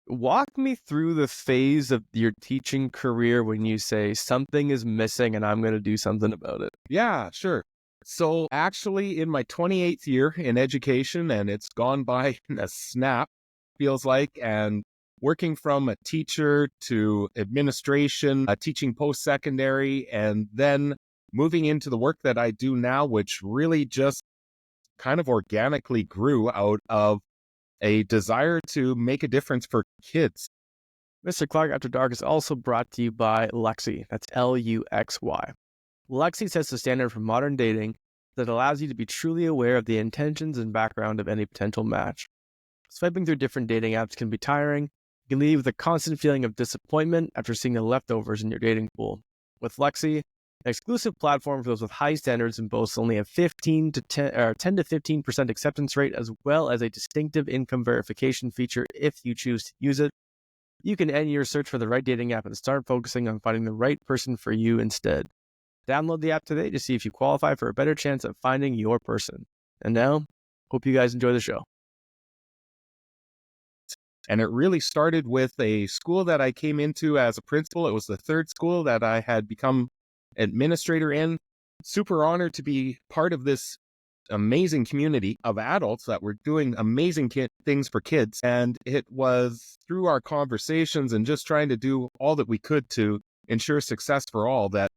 Walk me through the phase of your teaching career when you say something is missing and I'm going to do something about it. Yeah, sure. So actually in my 28th year in education, and it's gone by in a snap, feels like, and working from a teacher to administration, teaching post-secondary, and then moving into the work that I do now, which really just kind of organically grew out of a desire to make a difference for kids. Mr. Clark After Dark is also brought to you by Lexi. That's Luxy. Lexi sets the standard for modern dating that allows you to be truly aware of the intentions and background of any potential match. Swiping through different dating apps can be tiring. You can leave with a constant feeling of disappointment after seeing the leftovers in your dating pool. With Lexi, an exclusive platform for those with high standards and boasts only a 10 to 15% acceptance rate, as well as a distinctive income verification feature if you choose to use it. You can end your search for the right dating app and start focusing on finding the right person for you instead. Download the app today to see if you qualify for a better chance of finding your person. And now, hope you guys enjoy the show. And it really started with a school that I came into as a principal. It was the third school that I had become administrator in. Super honored to be part of this amazing community of adults that were doing amazing things for kids. And it was through our conversations and just trying to do all that we could to ensure success for all that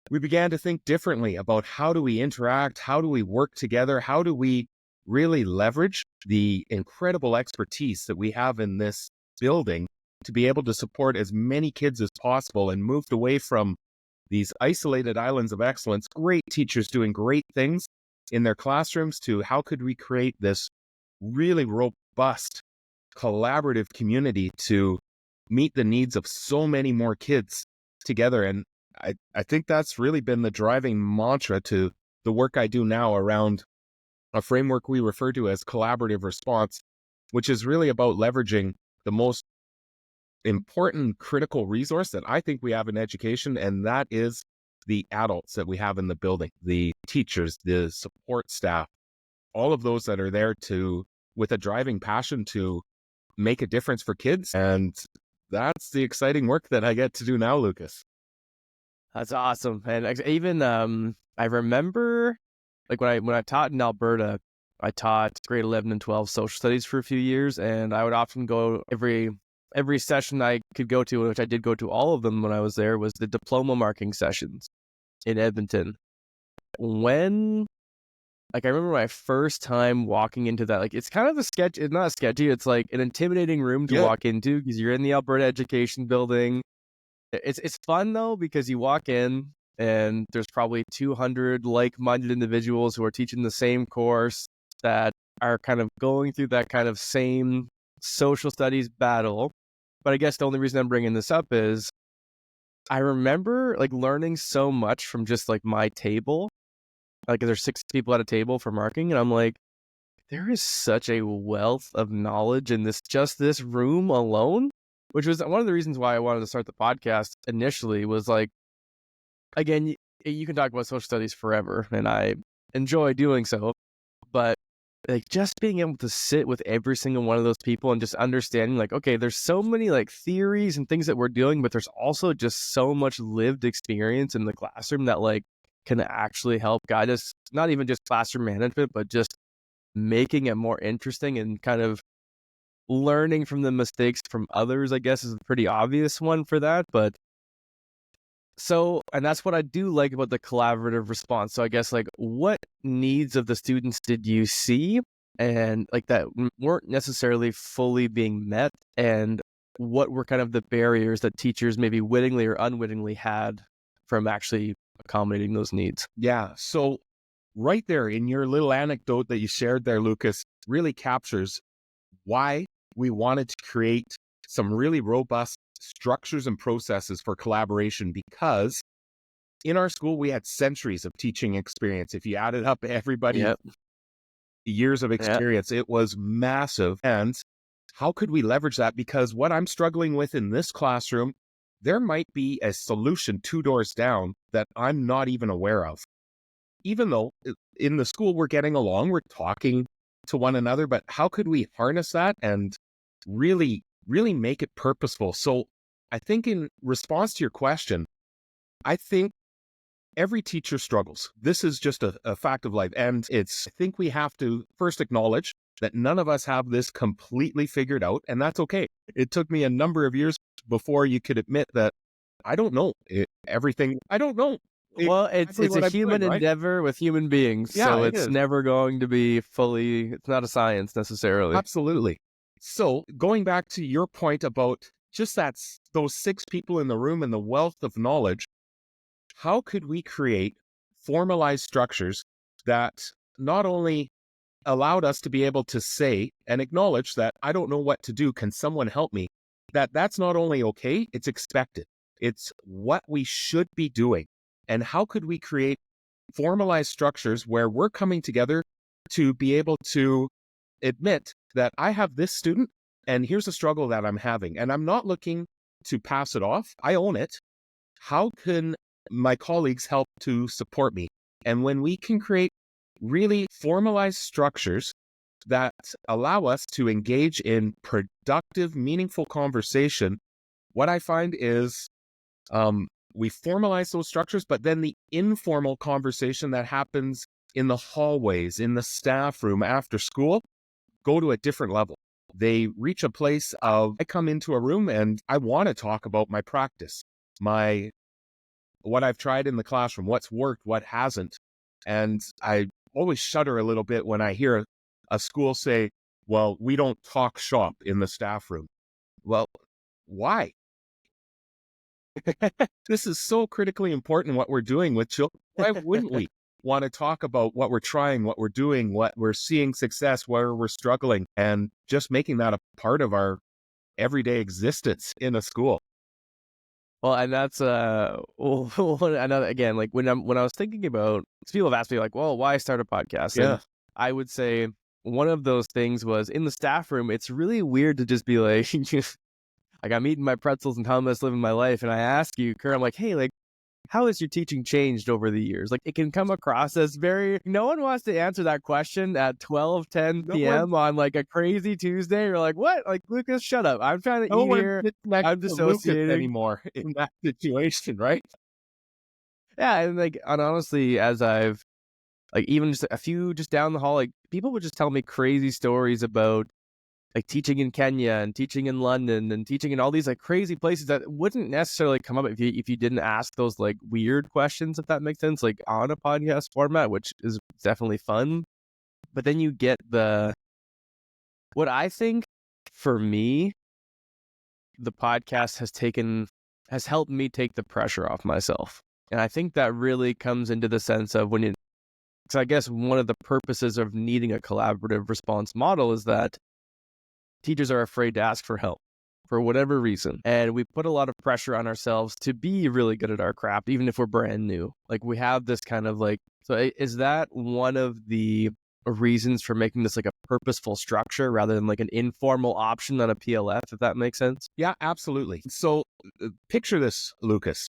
we began to think differently about how do we interact, how do we work together, how do we really leverage the incredible expertise that we have in this building to be able to support as many kids as possible, and moved away from these isolated islands of excellence, great teachers doing great things in their classrooms, to how could we create this really robust, collaborative community to meet the needs of so many more kids together. And I think that's really been the driving mantra to the work I do now around a framework we refer to as collaborative response, which is really about leveraging the most important critical resource that I think we have in education, and that is the adults that we have in the building, the teachers, the support staff, all of those that are there with a driving passion to make a difference for kids. And that's the exciting work that I get to do now, Lucas. That's awesome. And even I remember like when I taught in Alberta, I taught grade 11 and 12 social studies for a few years, and I would often go every session I could go to, which I did go to all of them when I was there, was the diploma marking sessions in Edmonton. I remember my first time walking into that, like, it's kind of it's not sketchy, it's like an intimidating room to walk into because you're in the Alberta Education Building. It's fun though, because you walk in and there's probably 200 like-minded individuals who are teaching the same course that are kind of going through that kind of same social studies battle. But I guess the only reason I'm bringing this up is I remember like learning so much from just like my table. Like there's 6 people at a table for marking, and I'm like, there is such a wealth of knowledge in this room alone. Which was one of the reasons why I wanted to start the podcast initially, was like, again, you can talk about social studies forever, and I enjoy doing so, but like just being able to sit with every single one of those people and just understanding like, okay, there's so many like theories and things that we're doing, but there's also just so much lived experience in the classroom that like can actually help guide us, not even just classroom management, but just making it more interesting and kind of learning from the mistakes from others, I guess, is a pretty obvious one for that. But and that's what I do like about the collaborative response. So I guess like, what needs of the students did you see and like that weren't necessarily fully being met, and what were kind of the barriers that teachers maybe wittingly or unwittingly had from actually accommodating those needs? Yeah. So right there in your little anecdote that you shared there, Lucas, really captures why we wanted to create some really robust structures and processes for collaboration, because in our school, we had centuries of teaching experience. If you added up everybody, years of experience, it was massive. And how could we leverage that? Because what I'm struggling with in this classroom, there might be a solution 2 doors down that I'm not even aware of. Even though in the school we're getting along, we're talking to one another, but how could we harness that and really really make it purposeful. So I think in response to your question, I think every teacher struggles. This is just a fact of life. And I think we have to first acknowledge that none of us have this completely figured out, and that's okay. It took me a number of years before you could admit that I don't know everything. I don't know. Well, it's exactly what a I'm human doing, right? endeavor with human beings, Yeah, so it it's is. never going to be fully. It's not a science necessarily. Absolutely. So going back to your point about just those 6 people in the room and the wealth of knowledge, how could we create formalized structures that not only allowed us to be able to say and acknowledge that I don't know what to do, can someone help me? That's not only okay, it's expected. It's what we should be doing. And how could we create formalized structures where we're coming together to be able to admit that I have this student and here's a struggle that I'm having, and I'm not looking to pass it off. I own it. How can my colleagues help to support me? And when we can create really formalized structures that allow us to engage in productive, meaningful conversation, what I find is we formalize those structures, but then the informal conversation that happens in the hallways, in the staff room after school, go to a different level. They reach a place of, I come into a room and I want to talk about my practice, what I've tried in the classroom, what's worked, what hasn't. And I always shudder a little bit when I hear a school say, well, we don't talk shop in the staff room. Well, why? This is so critically important what we're doing with children. Why wouldn't we want to talk about what we're trying, what we're doing, what we're seeing success, where we're struggling, and just making that a part of our everyday existence in a school? Well, and that's another again, like when I was thinking about, people have asked me like, well, why start a podcast? Yeah. And I would say one of those things was in the staff room. It's really weird to just be like, like I'm eating my pretzels and hummus, living my life, and I ask you, Kurt, I'm like, hey, like, how has your teaching changed over the years? Like, it can come across as very, no one wants to answer that question at 12:10 p.m. on like a crazy Tuesday. You're like, what? Like, Lucas, shut up. I'm trying to No eat one here. sits next I'm to Lucas dissociating anymore in that situation, right? Yeah, and like, and honestly, as I've like even just a few just down the hall, like people would just tell me crazy stories about like teaching in Kenya and teaching in London and teaching in all these like crazy places that wouldn't necessarily come up if you didn't ask those like weird questions, if that makes sense, like on a podcast format, which is definitely fun. But then you get what I think for me, the podcast has helped me take the pressure off myself. And I think that really comes into the sense of so I guess one of the purposes of needing a collaborative response model is that teachers are afraid to ask for help for whatever reason. And we put a lot of pressure on ourselves to be really good at our craft, even if we're brand new. Like we have this kind of like, so is that one of the reasons for making this like a purposeful structure rather than like an informal option on a PLF, if that makes sense? Yeah, absolutely. So picture this, Lucas.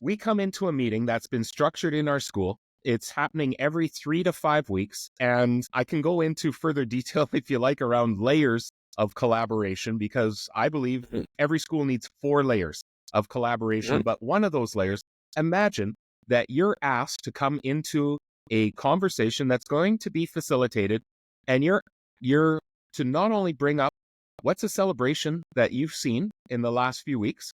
We come into a meeting that's been structured in our school. It's happening every 3 to 5 weeks. And I can go into further detail if you like around layers of collaboration, because I believe every school needs 4 layers of collaboration. But one of those layers, imagine that you're asked to come into a conversation that's going to be facilitated, and you're to not only bring up what's a celebration that you've seen in the last few weeks,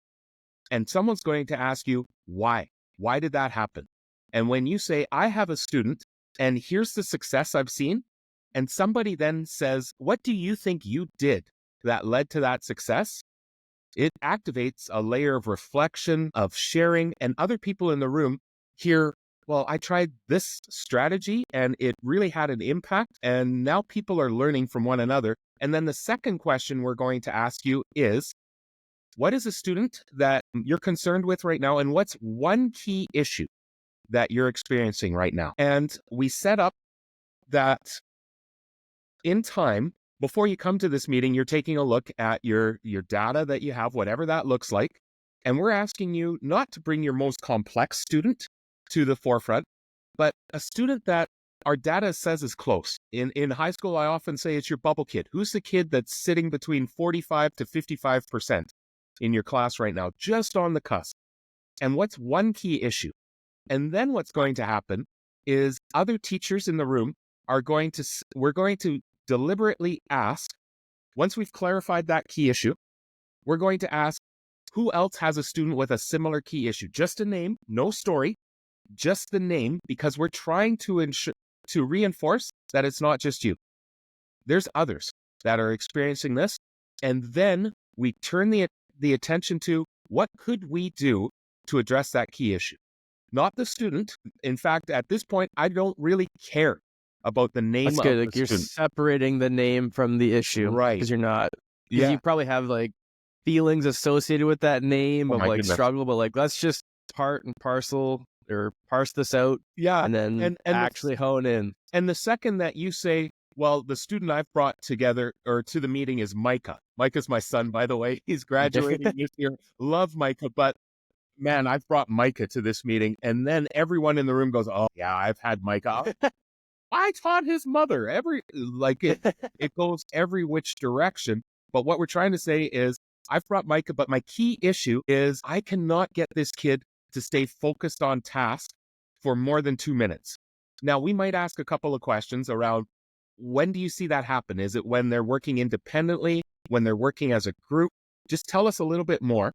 and someone's going to ask you, why? Why did that happen? And when you say, I have a student and here's the success I've seen, and somebody then says, what do you think you did that led to that success? It activates a layer of reflection, of sharing, and other people in the room hear, well, I tried this strategy and it really had an impact, and now people are learning from one another. And then the second question we're going to ask you is, what is a student that you're concerned with right now? And what's one key issue that you're experiencing right now? And we set up that in time, before you come to this meeting, you're taking a look at your data that you have, whatever that looks like. And we're asking you not to bring your most complex student to the forefront, but a student that our data says is close. In high school, I often say it's your bubble kid. Who's the kid that's sitting between 45 to 55% in your class right now, just on the cusp? And what's one key issue? And then what's going to happen is other teachers in the room we're going to deliberately ask, once we've clarified that key issue, we're going to ask, who else has a student with a similar key issue? Just a name, no story, just the name, because we're trying to reinforce that it's not just you. There's others that are experiencing this. And then we turn the attention to what could we do to address that key issue? Not the student. In fact, at this point, I don't really care about the name That's of good. the Like you're student. separating the name from the issue. Right. Because you're not. Because you probably have like feelings associated with that name of like struggle, but like let's just part and parcel or parse this out. Yeah. And then actually hone in. And the second that you say, well, the student I've brought together or to the meeting is Micah. Micah's my son, by the way. He's graduating this year. Love Micah, but man, I've brought Micah to this meeting. And then everyone in the room goes, oh yeah, I've had Micah. I taught his mother. It goes every which direction. But what we're trying to say is, I've brought Micah, but my key issue is I cannot get this kid to stay focused on task for more than 2 minutes. Now, we might ask a couple of questions around, when do you see that happen? Is it when they're working independently, when they're working as a group? Just tell us a little bit more.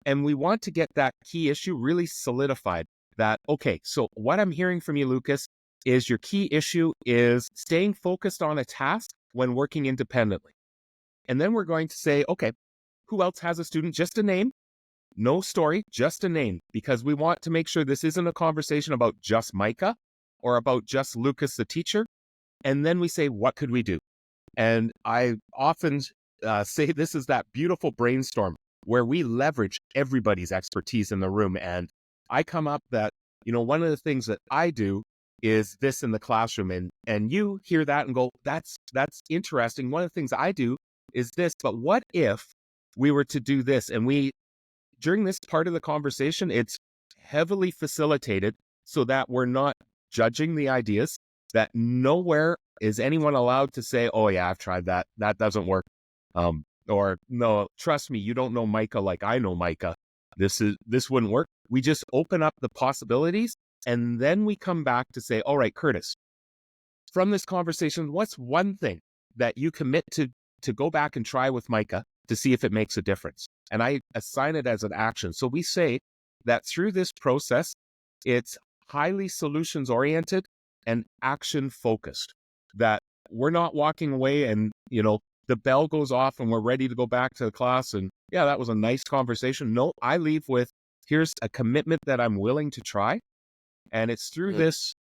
And we want to get that key issue really solidified. That, okay, so what I'm hearing from you, Lucas, is your key issue is staying focused on a task when working independently. And then we're going to say, okay, who else has a student? Just a name, no story, just a name, because we want to make sure this isn't a conversation about just Micah or about just Lucas, the teacher. And then we say, what could we do? And I often say this is that beautiful brainstorm where we leverage everybody's expertise in the room. And I come up that, one of the things that I do is this in the classroom. And you hear that and go, that's interesting. One of the things I do is this, but what if we were to do this? And during this part of the conversation, it's heavily facilitated so that we're not judging the ideas, that nowhere is anyone allowed to say, oh yeah, I've tried that. That doesn't work. Or no, trust me, you don't know Micah like I know Micah. This wouldn't work. We just open up the possibilities. And then we come back to say, all right, Kurtis, from this conversation, what's one thing that you commit to go back and try with Micah to see if it makes a difference? And I assign it as an action. So we say that through this process, it's highly solutions oriented and action focused, that we're not walking away and, the bell goes off and we're ready to go back to the class. And yeah, that was a nice conversation. No, I leave with, here's a commitment that I'm willing to try. And it's through this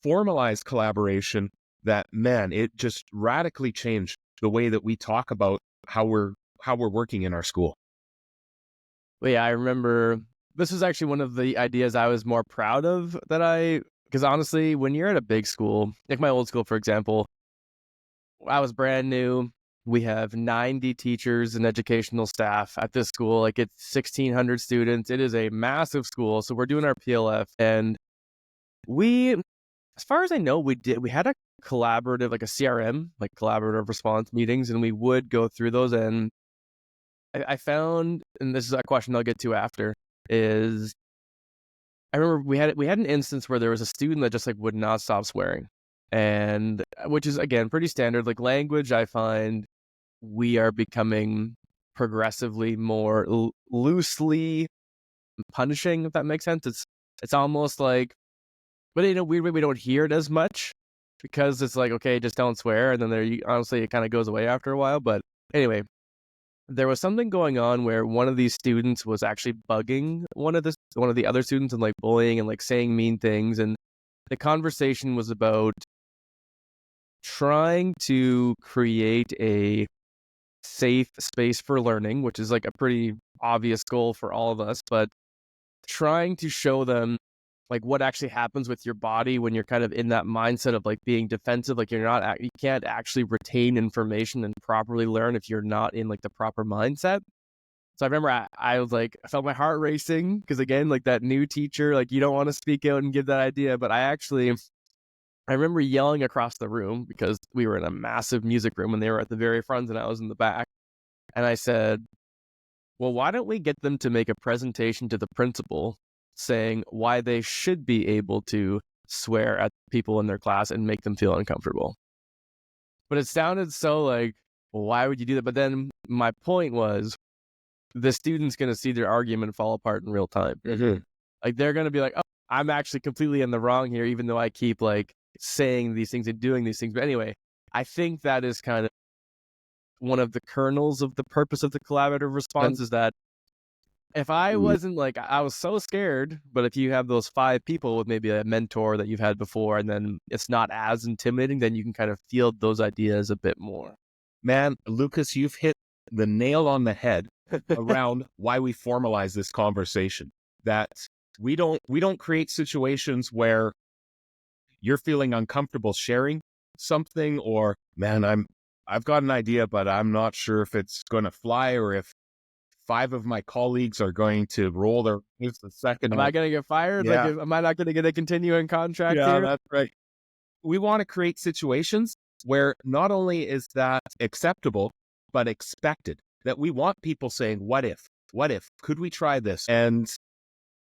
formalized collaboration that, man, it just radically changed the way that we talk about how we're working in our school. Well, yeah, I remember this was actually one of the ideas I was more proud of because honestly, when you're at a big school, like my old school, for example, I was brand new. We have 90 teachers and educational staff at this school. Like it's 1,600 students. It is a massive school. So we're doing our PLF, and as far as I know, we had a collaborative, like a CRM, like collaborative response meetings, and we would go through those. And I found, and this is a question I'll get to after, is I remember we had an instance where there was a student that just like would not stop swearing, and which is again pretty standard. Like language, I find we are becoming progressively more loosely punishing, if that makes sense. It's almost like, but in a weird way, we don't hear it as much because it's like, okay, just don't swear, and then honestly, it kind of goes away after a while. But anyway, there was something going on where one of these students was actually bugging one of the other students and like bullying and like saying mean things. And the conversation was about trying to create a safe space for learning, which is like a pretty obvious goal for all of us, but trying to show them like what actually happens with your body when you're kind of in that mindset of like being defensive. Like you can't actually retain information and properly learn if you're not in like the proper mindset. So I remember I was like, I felt my heart racing because again, like that new teacher, like you don't want to speak out and give that idea, but I actually I remember yelling across the room because we were in a massive music room and they were at the very front and I was in the back. And I said, well, why don't we get them to make a presentation to the principal saying why they should be able to swear at people in their class and make them feel uncomfortable? But it sounded so like, well, why would you do that? But then my point was, the student's going to see their argument fall apart in real time. Mm-hmm. Like, they're going to be like, oh, I'm actually completely in the wrong here, even though I keep like saying these things and doing these things. But anyway, I think that is kind of one of the kernels of the purpose of the collaborative response, is that if I wasn't like, I was so scared, but if you have those 5 people with maybe a mentor that you've had before, and then it's not as intimidating, then you can kind of field those ideas a bit more. Man, Lucas, you've hit the nail on the head around why we formalize this conversation. That we don't create situations where you're feeling uncomfortable sharing something, or man, I've got an idea, but I'm not sure if it's going to fly, or if 5 of my colleagues are going to roll their eyes the second. Am I going to get fired? Yeah. Like, am I not going to get a continuing contract Yeah, here? that's right. We want to create situations where not only is that acceptable, but expected. That we want people saying, what if, could we try this? And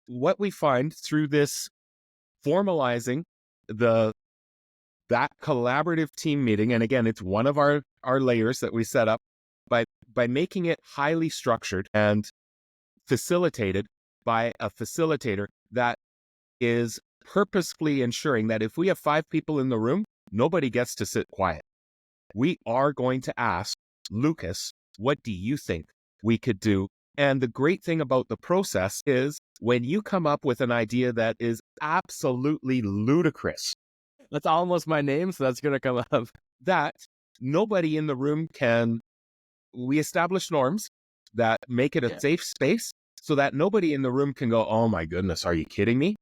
what we find through this formalizing that collaborative team meeting, and again, it's one of our layers that we set up, by making it highly structured and facilitated by a facilitator that is purposefully ensuring that if we have 5 people in the room, nobody gets to sit quiet. We are going to ask Lucas, what do you think we could do? And the great thing about the process is when you come up with an idea that is absolutely ludicrous. That's almost my name, so that's going to come up. That nobody in the room can, we establish norms that make it a safe space so that nobody in the room can go, oh my goodness, are you kidding me?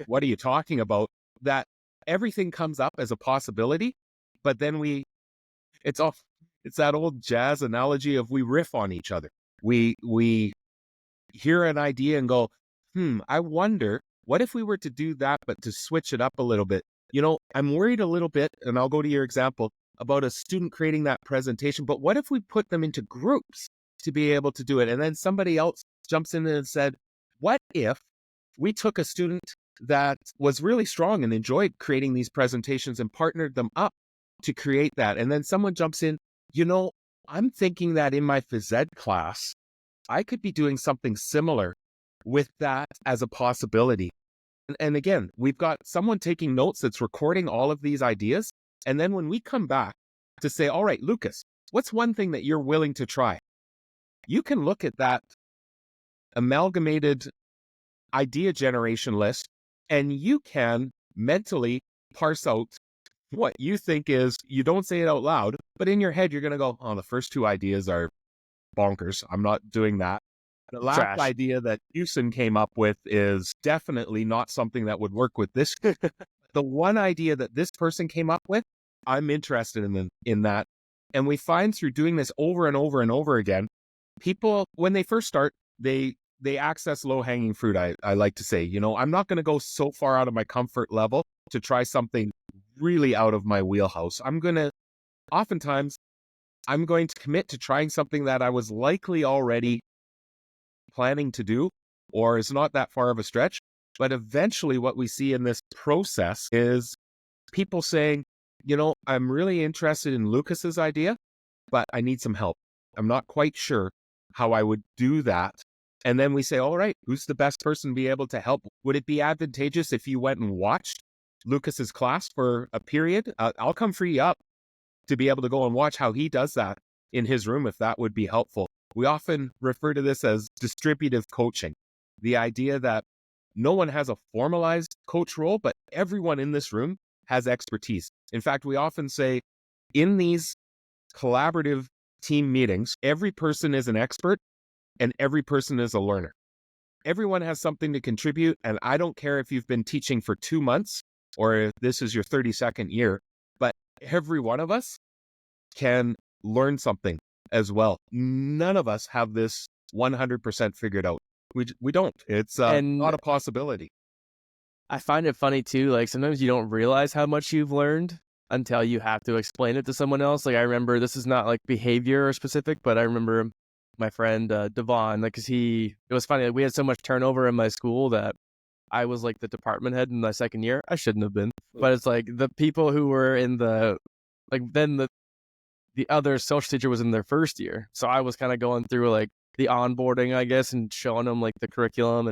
What are you talking about? That everything comes up as a possibility, but then it's that old jazz analogy of we riff on each other. We hear an idea and go, I wonder, what if we were to do that, but to switch it up a little bit? I'm worried a little bit, and I'll go to your example, about a student creating that presentation, but what if we put them into groups to be able to do it? And then somebody else jumps in and said, what if we took a student that was really strong and enjoyed creating these presentations and partnered them up to create that? And then someone jumps in, I'm thinking that in my phys ed class, I could be doing something similar with that as a possibility. And again, we've got someone taking notes that's recording all of these ideas. And then when we come back to say, all right, Lucas, what's one thing that you're willing to try? You can look at that amalgamated idea generation list and you can mentally parse out what you think is, you don't say it out loud, but in your head, you're going to go, oh, the first 2 ideas are bonkers. I'm not doing that. The last idea that Hewson came up with is definitely not something that would work with this. The one idea that this person came up with, I'm interested in that. And we find through doing this over and over and over again, people, when they first start, they access low-hanging fruit, I like to say. I'm not going to go so far out of my comfort level to try something really out of my wheelhouse. Oftentimes, I'm going to commit to trying something that I was likely already planning to do, or is not that far of a stretch. But eventually what we see in this process is people saying, I'm really interested in Lucas's idea, but I need some help. I'm not quite sure how I would do that. And then we say, all right, who's the best person to be able to help? Would it be advantageous if you went and watched Lucas's class for a period? I'll come free up to be able to go and watch how he does that in his room, if that would be helpful. We often refer to this as distributive coaching. The idea that no one has a formalized coach role, but everyone in this room has expertise. In fact, we often say in these collaborative team meetings, every person is an expert and every person is a learner. Everyone has something to contribute, and I don't care if you've been teaching for 2 months or if this is your 32nd year, but every one of us can learn something as well. None of us have this 100% figured out. We don't. It's not a possibility. I find it funny too. Like sometimes you don't realize how much you've learned until you have to explain it to someone else. Like I remember, this is not like behavior or specific, but I remember my friend Devon, like, cause it was funny. Like we had so much turnover in my school that I was like the department head in my second year. I shouldn't have been, but it's like the people who were in then the other social teacher was in their first year. So I was kind of going through like the onboarding, I guess, and showing them like the curriculum,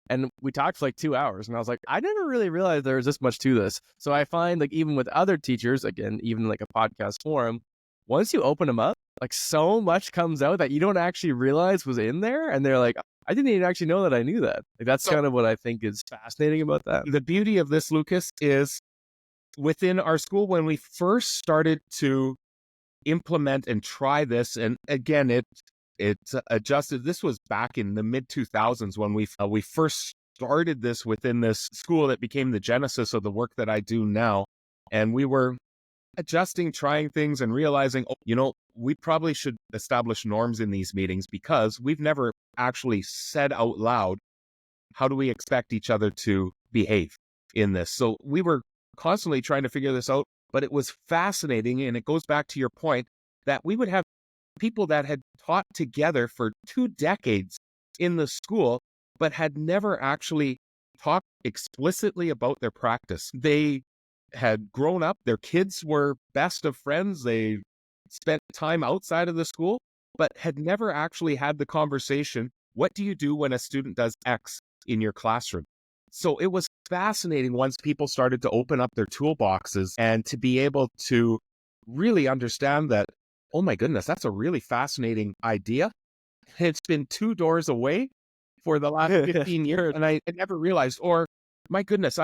and we talked for like 2 hours, and I was like, I never really realized there was this much to this. So I find like even with other teachers, again, even like a podcast forum, once you open them up, like so much comes out that you don't actually realize was in there. And they're like, I didn't even actually know that I knew that. Like that's kind of what I think is fascinating about that. The beauty of this, Lucas, is within our school, when we first started to implement and try this, and again, it adjusted. This was back in the mid 2000s when we first started this within this school that became the genesis of the work that I do now. And we were adjusting, trying things, and realizing, we probably should establish norms in these meetings, because we've never actually said out loud, how do we expect each other to behave in this? So we were constantly trying to figure this out, but it was fascinating. And it goes back to your point that we would have people that had taught together for 2 decades in the school, but had never actually talked explicitly about their practice. They had grown up, their kids were best of friends, they spent time outside of the school, but had never actually had the conversation, what do you do when a student does X in your classroom? So it was fascinating once people started to open up their toolboxes and to be able to really understand that, oh my goodness, that's a really fascinating idea. It's been 2 doors away for the last 15 years, and I never realized, or my goodness,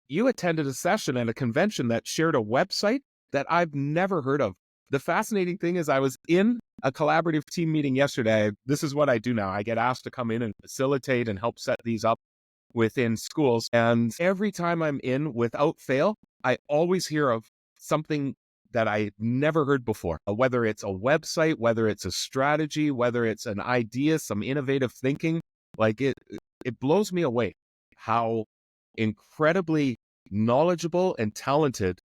you attended a session at a convention that shared a website that I've never heard of. The fascinating thing is I was in a collaborative team meeting yesterday. This is what I do now. I get asked to come in and facilitate and help set these up within schools. And every time I'm in, without fail, I always hear of something that I never heard before, whether it's a website, whether it's a strategy, whether it's an idea, some innovative thinking. Like it blows me away how incredibly knowledgeable and talented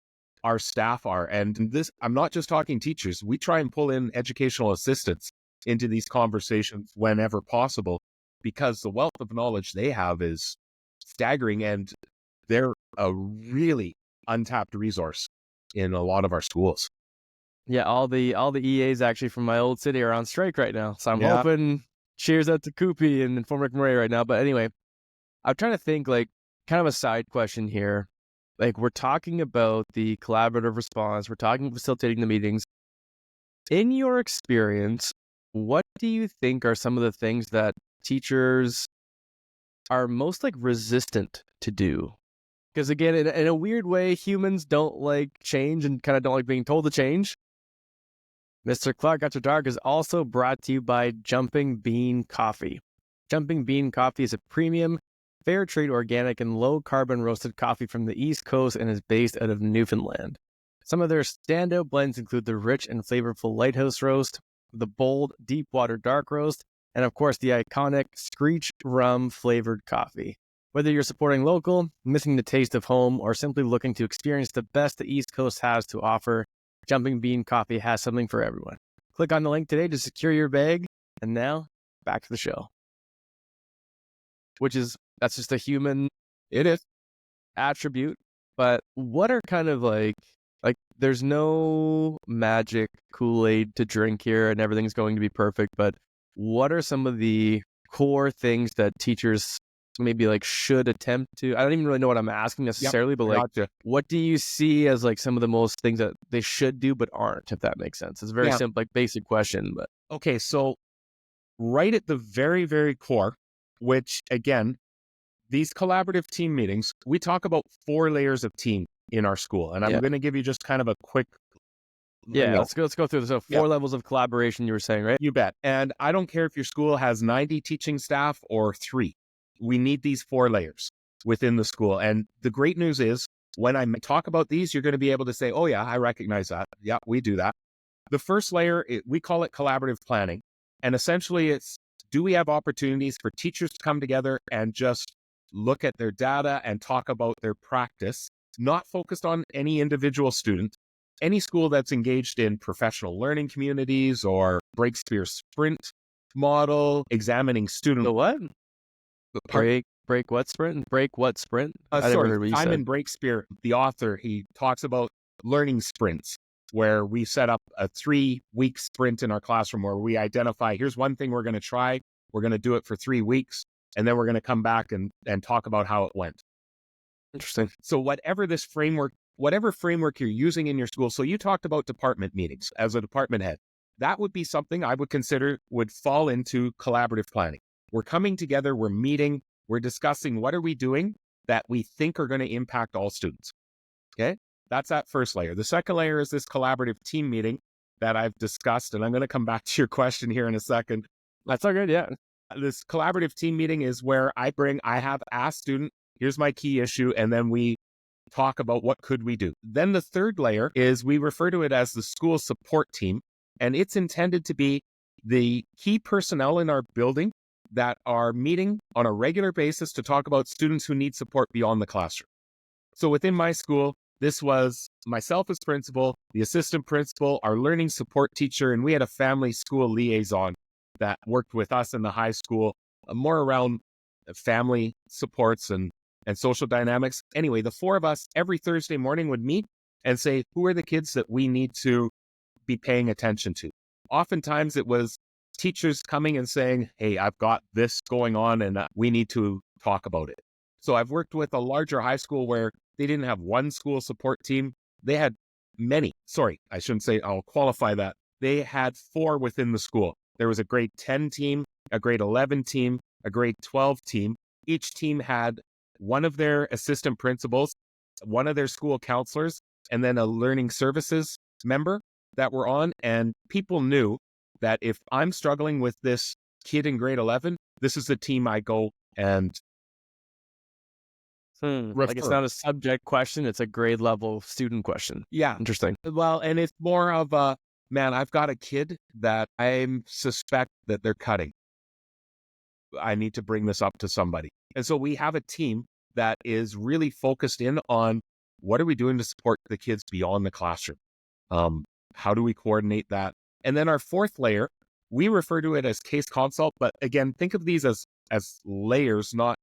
our staff are. And this, I'm not just talking teachers. We try and pull in educational assistants into these conversations whenever possible, because the wealth of knowledge they have is staggering, and they're a really untapped resource in a lot of our schools. Yeah, all the EAs actually from my old city are on strike right now. So I'm hoping, cheers out to Koopy and former McMurray right now. But anyway, I'm trying to think, like, kind of a side question here. Like, we're talking about the collaborative response, we're talking facilitating the meetings. In your experience, what do you think are some of the things that teachers are most like resistant to do? Because again, in a weird way, humans don't like change and kind of don't like being told to change. Mr. Clark After Dark is also brought to you by Jumping Bean Coffee. Jumping Bean Coffee is a premium, fair trade, organic, and low carbon roasted coffee from the East Coast and is based out of Newfoundland. Some of their standout blends include the rich and flavorful Lighthouse Roast, the bold Deepwater Dark Roast, and of course the iconic Screech Rum flavored coffee. Whether you're supporting local, missing the taste of home, or simply looking to experience the best the East Coast has to offer, Jumping Bean Coffee has something for everyone. Click on the link today to secure your bag. And now, back to the show. That's just a human attribute. But what are kind of like there's no magic Kool-Aid to drink here and everything's going to be perfect, but what are some of the core things that teachers maybe like should attempt to? I don't even really know what I'm asking necessarily, but like, what do you see as like some of the most things that they should do but aren't, if that makes sense? It's a very simple, like basic question, but okay. So right at the very, very core, which again, these collaborative team meetings, we talk about 4 layers of team in our school. And I'm going to give you just kind of a quick. Let's go through this. So 4 levels of collaboration you were saying, right? You bet. And I don't care if your school has 90 teaching staff or 3. We need these 4 layers within the school. And the great news is when I talk about these, you're going to be able to say, oh yeah, I recognize that. Yeah, we do that. The first layer, we call it collaborative planning. And essentially it's, do we have opportunities for teachers to come together and just look at their data and talk about their practice, not focused on any individual student. Any school that's engaged in professional learning communities or Breakspear sprint model, examining student. The what? Part, Break what sprint? Break what sprint? I never sorry, heard what you said. Simon Breakspear, the author, he talks about learning sprints, where we set up a 3-week sprint in our classroom where we identify, here's one thing we're going to try. We're going to do it for 3 weeks, and then we're going to come back and talk about how it went. Interesting. So whatever framework you're using in your school, so you talked about department meetings as a department head, that would be something I would consider would fall into collaborative planning. We're coming together, we're meeting, we're discussing what are we doing that we think are going to impact all students. Okay, that's that first layer. The second layer is this collaborative team meeting that I've discussed, and I'm going to come back to your question here in a second. That's all good, yeah. This collaborative team meeting is where I have asked student, here's my key issue, and then we talk about what could we do. Then the third layer is we refer to it as the school support team, and it's intended to be the key personnel in our building that are meeting on a regular basis to talk about students who need support beyond the classroom. So within my school, this was myself as principal, the assistant principal, our learning support teacher, and we had a family school liaison that worked with us in the high school, more around family supports and social dynamics. Anyway, the four of us every Thursday morning would meet and say, who are the kids that we need to be paying attention to? Oftentimes it was teachers coming and saying, hey, I've got this going on and we need to talk about it. So I've worked with a larger high school where they didn't have one school support team. They had many. Sorry, I shouldn't say, I'll qualify that. They had 4 within the school. There was a grade 10 team, a grade 11 team, a grade 12 team. Each team had one of their assistant principals, one of their school counselors, and then a learning services member that were on. And people knew that if I'm struggling with this kid in grade 11, this is the team I go and Like it's not a subject question, it's a grade level student question. Yeah. Interesting. Well, and it's more of a, man, I've got a kid that I suspect that they're cutting. I need to bring this up to somebody. And so we have a team that is really focused in on what are we doing to support the kids beyond the classroom? How do we coordinate that? And then our fourth layer, we refer to it as case consult, but again, think of these as layers, not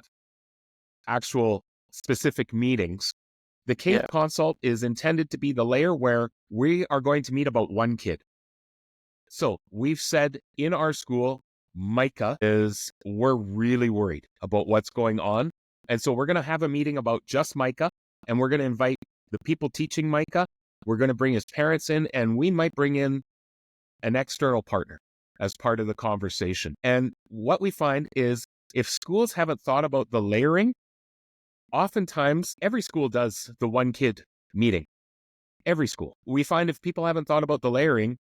actual specific meetings. The case consult is intended to be the layer where we are going to meet about one kid. So we've said in our school, Micah we're really worried about what's going on. And so we're going to have a meeting about just Micah, and we're going to invite the people teaching Micah. We're going to bring his parents in, and we might bring in an external partner as part of the conversation. And what we find is if schools haven't thought about the layering, oftentimes every school does the one kid meeting. Every school. We find if people haven't thought about the layering,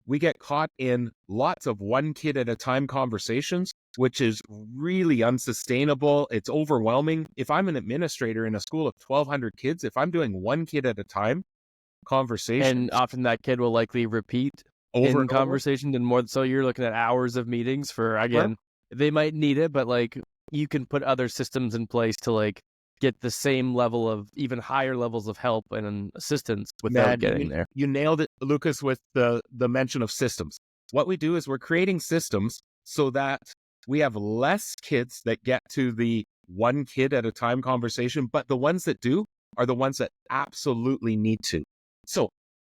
we get caught in lots of one kid at a time conversations, which is really unsustainable. It's overwhelming. If I'm an administrator in a school of 1,200 kids, if I'm doing one kid at a time conversation. And often that kid will likely repeat over in conversations and more. So you're looking at hours of meetings for, again, they might need it, but like you can put other systems in place to like get the same level of even higher levels of help and assistance without getting there. You nailed it, Lucas, with the mention of systems. What we do is we're creating systems so that we have less kids that get to the one kid at a time conversation, but the ones that do are the ones that absolutely need to. So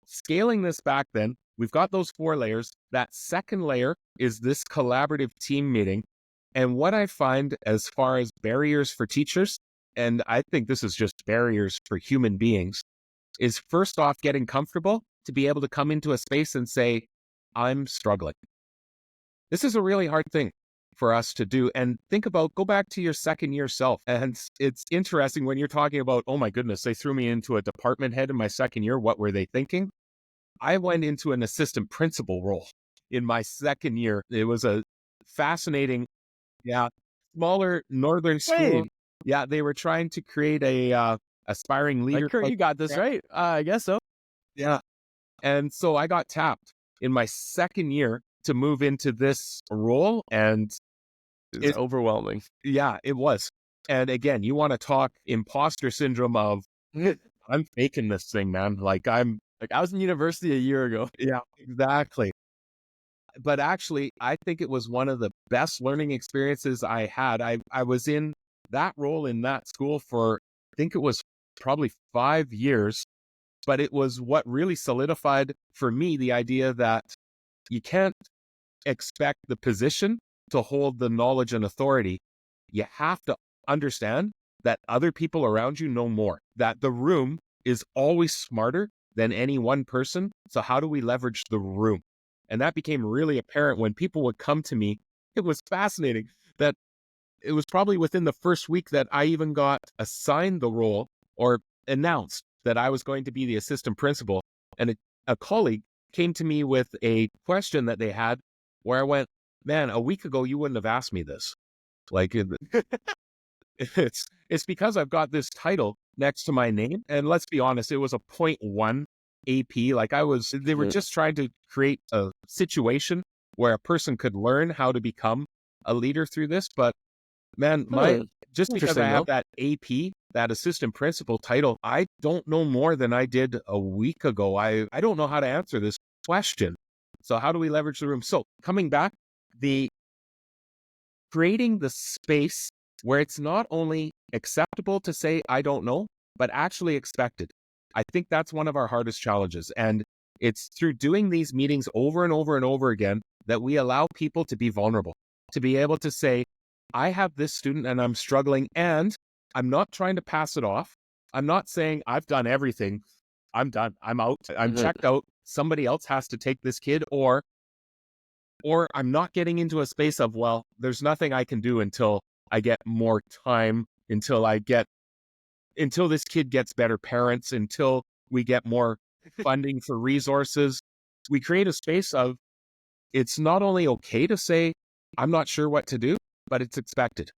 scaling this back then, we've got those 4 layers. That second layer is this collaborative team meeting. And what I find as far as barriers for teachers, and I think this is just barriers for human beings, is first off getting comfortable to be able to come into a space and say, I'm struggling. This is a really hard thing for us to do. And go back to your second year self. And it's interesting when you're talking about, oh my goodness, they threw me into a department head in my second year. What were they thinking? I went into an assistant principal role in my second year. It was a fascinating, smaller northern school. Yeah, they were trying to create a aspiring leader. Like, Kurt, you got this right. I guess so. Yeah. And so I got tapped in my second year to move into this role. And it's overwhelming. Yeah, it was. And again, you want to talk imposter syndrome of, I'm faking this thing, man. Like Like I was in university a year ago. yeah, exactly. But actually, I think it was one of the best learning experiences I had. I was in that role in that school for, I think it was probably 5 years, but it was what really solidified for me the idea that you can't expect the position to hold the knowledge and authority. You have to understand that other people around you know more, that the room is always smarter than any one person. So how do we leverage the room? And that became really apparent when people would come to me. It was fascinating that it was probably within the first week that I even got assigned the role or announced that I was going to be the assistant principal. And a colleague came to me with a question that they had where I went, man, a week ago, you wouldn't have asked me this. Like it's because I've got this title next to my name. And let's be honest, it was a .1 AP. Like they were just trying to create a situation where a person could learn how to become a leader through this. But man, just because I have that AP, that assistant principal title, I don't know more than I did a week ago. I don't know how to answer this question. So how do we leverage the room? So coming back, creating the space where it's not only acceptable to say, I don't know, but actually expected. I think that's one of our hardest challenges. And it's through doing these meetings over and over and over again that we allow people to be vulnerable, to be able to say, I have this student and I'm struggling, and I'm not trying to pass it off. I'm not saying I've done everything. I'm done. I'm out. I'm checked out. Somebody else has to take this kid, or I'm not getting into a space of, well, there's nothing I can do until I get more time, until this kid gets better parents, until we get more funding for resources. We create a space of, it's not only okay to say, I'm not sure what to do, but it's expected.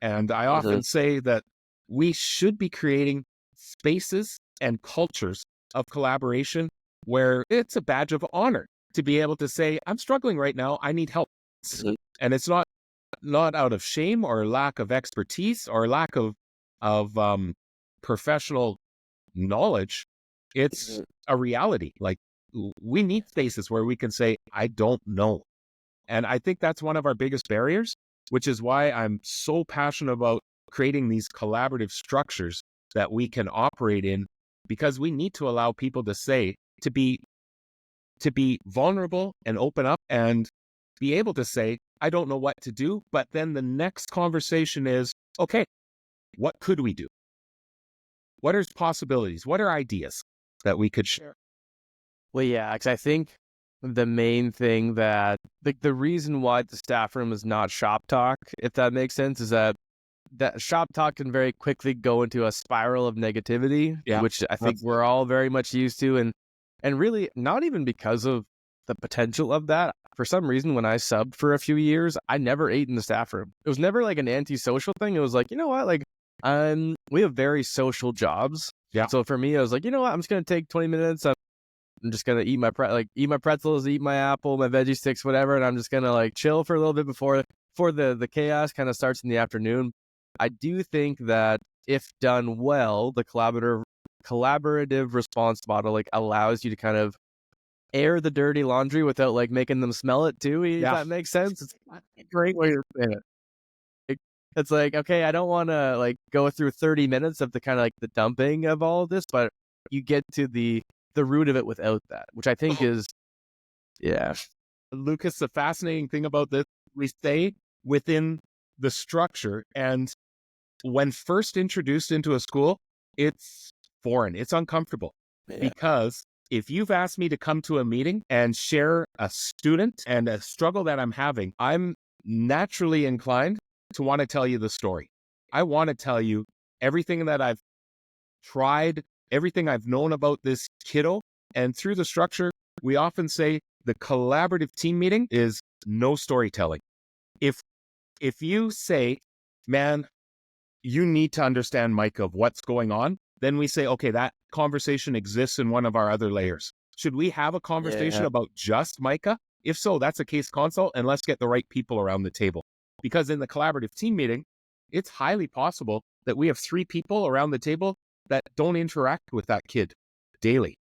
And I often say that we should be creating spaces and cultures of collaboration where it's a badge of honor to be able to say, I'm struggling right now, I need help. And it's not out of shame or lack of expertise or lack of professional knowledge. It's a reality. Like, we need spaces where we can say, I don't know. And I think that's one of our biggest barriers, which is why I'm so passionate about creating these collaborative structures that we can operate in, because we need to allow people to say, to be vulnerable and open up and be able to say, I don't know what to do. But then the next conversation is, okay, what could we do? What are possibilities? What are ideas that we could share? Well, yeah, because I think the main thing that, like, the reason why the staff room is not shop talk, if that makes sense, is that shop talk can very quickly go into a spiral of negativity, which I think we're all very much used to. And really, not even because of the potential of that. For some reason, when I subbed for a few years, I never ate in the staff room. It was never like an antisocial thing. It was like, you know what, like, we have very social jobs. Yeah. So for me, I was like, you know what, I'm just gonna take 20 minutes. I'm just gonna eat my pretzels, eat my apple, my veggie sticks, whatever, and I'm just gonna like chill for a little bit before the chaos kind of starts in the afternoon. I do think that if done well, the collaborative response model like allows you to kind of air the dirty laundry without like making them smell it too. If that makes sense. It's a great way to say it. It's like, okay, I don't want to like go through 30 minutes of the kind of like the dumping of all of this, but you get to the root of it without that, which I think is, Lucas, the fascinating thing about this, we stay within the structure. And when first introduced into a school, it's foreign, it's uncomfortable. Because if you've asked me to come to a meeting and share a student and a struggle that I'm having, I'm naturally inclined to want to tell you the story. I want to tell you everything that I've tried, everything I've known about this kiddo. And through the structure, we often say the collaborative team meeting is no storytelling. If you say, man, you need to understand, Micah, of what's going on, then we say, okay, that conversation exists in one of our other layers. Should we have a conversation about just Micah? If so, that's a case consult, and let's get the right people around the table. Because in the collaborative team meeting, it's highly possible that we have 3 people around the table that don't interact with that kid daily.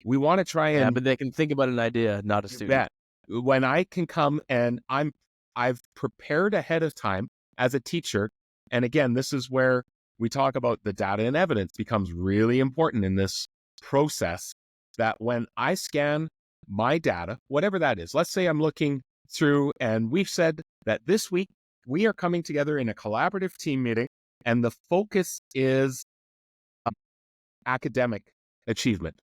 We want to try and but they can think about an idea, not a student. bet when I can come and I've prepared ahead of time as a teacher. And again, this is where we talk about the data and evidence becomes really important in this process, that when I scan my data, whatever that is, let's say I'm looking through and we've said that this week we are coming together in a collaborative team meeting and the focus is academic achievement.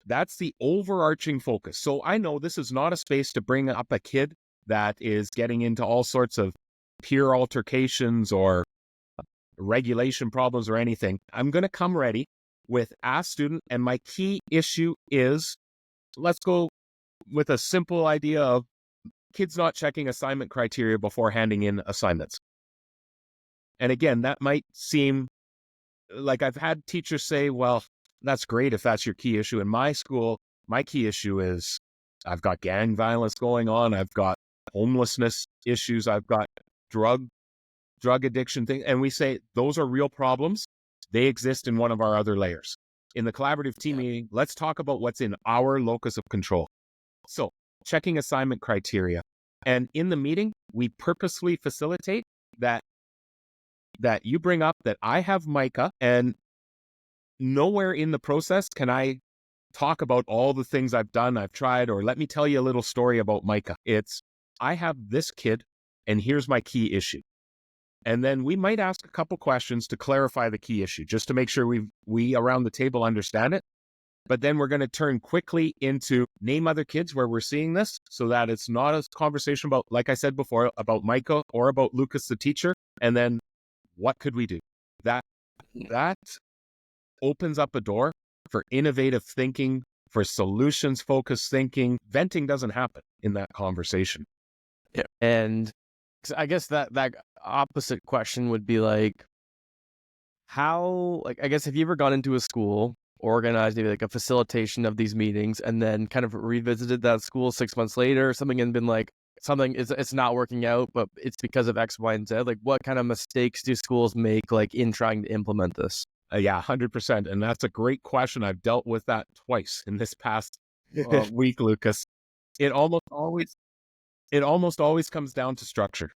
That's the overarching focus. So I know this is not a space to bring up a kid that is getting into all sorts of peer altercations or regulation problems or anything. I'm going to come ready with a student, and my key issue is, let's go with a simple idea of kids not checking assignment criteria before handing in assignments. And again, that might seem like I've had teachers say, well, that's great if that's your key issue. In my school, my key issue is I've got gang violence going on. I've got homelessness issues. I've got drug addiction thing. And we say those are real problems. They exist in one of our other layers. In the collaborative team meeting, let's talk about what's in our locus of control. So checking assignment criteria. And in the meeting, we purposely facilitate that you bring up that I have Micah, and nowhere in the process can I talk about all the things I've done, I've tried, or let me tell you a little story about Micah. It's, I have this kid and here's my key issue. And then we might ask a couple questions to clarify the key issue, just to make sure we around the table understand it. But then we're going to turn quickly into name other kids where we're seeing this, so that it's not a conversation about, like I said before, about Micah or about Lucas, the teacher. And then what could we do? That opens up a door for innovative thinking, for solutions-focused thinking. Venting doesn't happen in that conversation. Yeah. And I guess that opposite question would be like, how, like, I guess, have you ever gone into a school, organized maybe like a facilitation of these meetings, and then kind of revisited that school 6 months later or something and been like, something is, it's not working out, but it's because of X, Y, and Z? Like, what kind of mistakes do schools make, like, in trying to implement this? Yeah, 100%. And that's a great question. I've dealt with that twice in this past week, Lucas. It almost always comes down to structure.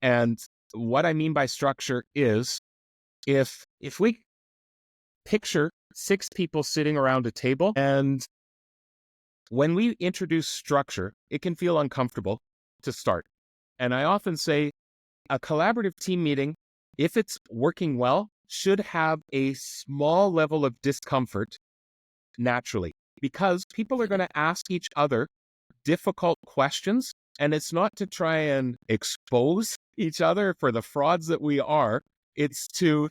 And what I mean by structure is, if we picture 6 people sitting around a table, and when we introduce structure, it can feel uncomfortable to start. And I often say a collaborative team meeting, if it's working well, should have a small level of discomfort naturally, because people are going to ask each other difficult questions. And it's not to try and expose each other for the frauds that we are. It's to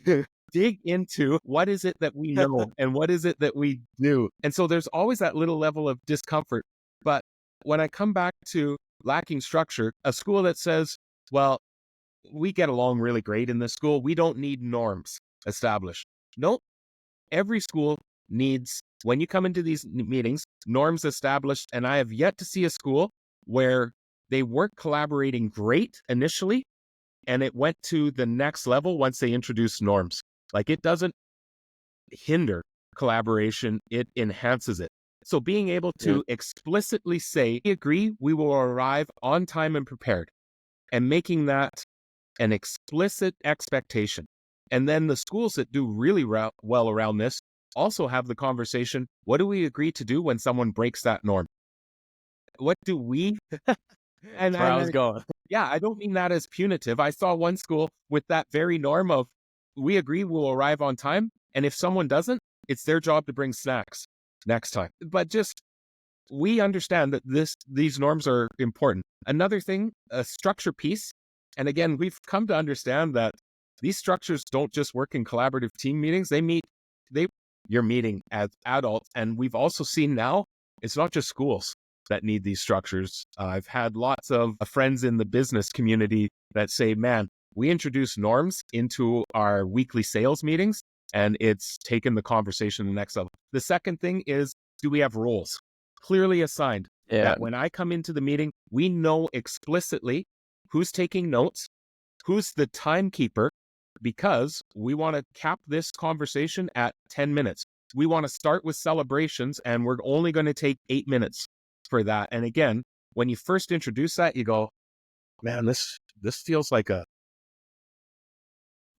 dig into what is it that we know and what is it that we do. And so there's always that little level of discomfort. But when I come back to lacking structure, a school that says, well, we get along really great in this school, we don't need norms established. Nope. Every school needs, when you come into these meetings, norms established. And I have yet to see a school where they weren't collaborating great initially, and it went to the next level once they introduced norms. Like, it doesn't hinder collaboration, it enhances it. So being able to explicitly say, we agree, we will arrive on time and prepared, and making that an explicit expectation. And then the schools that do really well around this also have the conversation, what do we agree to do when someone breaks that norm? What do we... And where I was going. Yeah, I don't mean that as punitive. I saw one school with that very norm of, we agree we'll arrive on time, and if someone doesn't, it's their job to bring snacks next time. But just, we understand that these norms are important. Another thing, a structure piece, and again, we've come to understand that these structures don't just work in collaborative team meetings. You're meeting as adults, and we've also seen now, it's not just schools that need these structures. I've had lots of friends in the business community that say, man, we introduce norms into our weekly sales meetings, and it's taken the conversation to the next level. The second thing is, do we have roles clearly assigned? Yeah. That when I come into the meeting, we know explicitly who's taking notes, who's the timekeeper, because we want to cap this conversation at 10 minutes. We want to start with celebrations, and we're only going to take 8 minutes for that. And again, when you first introduce that, you go, man, this feels like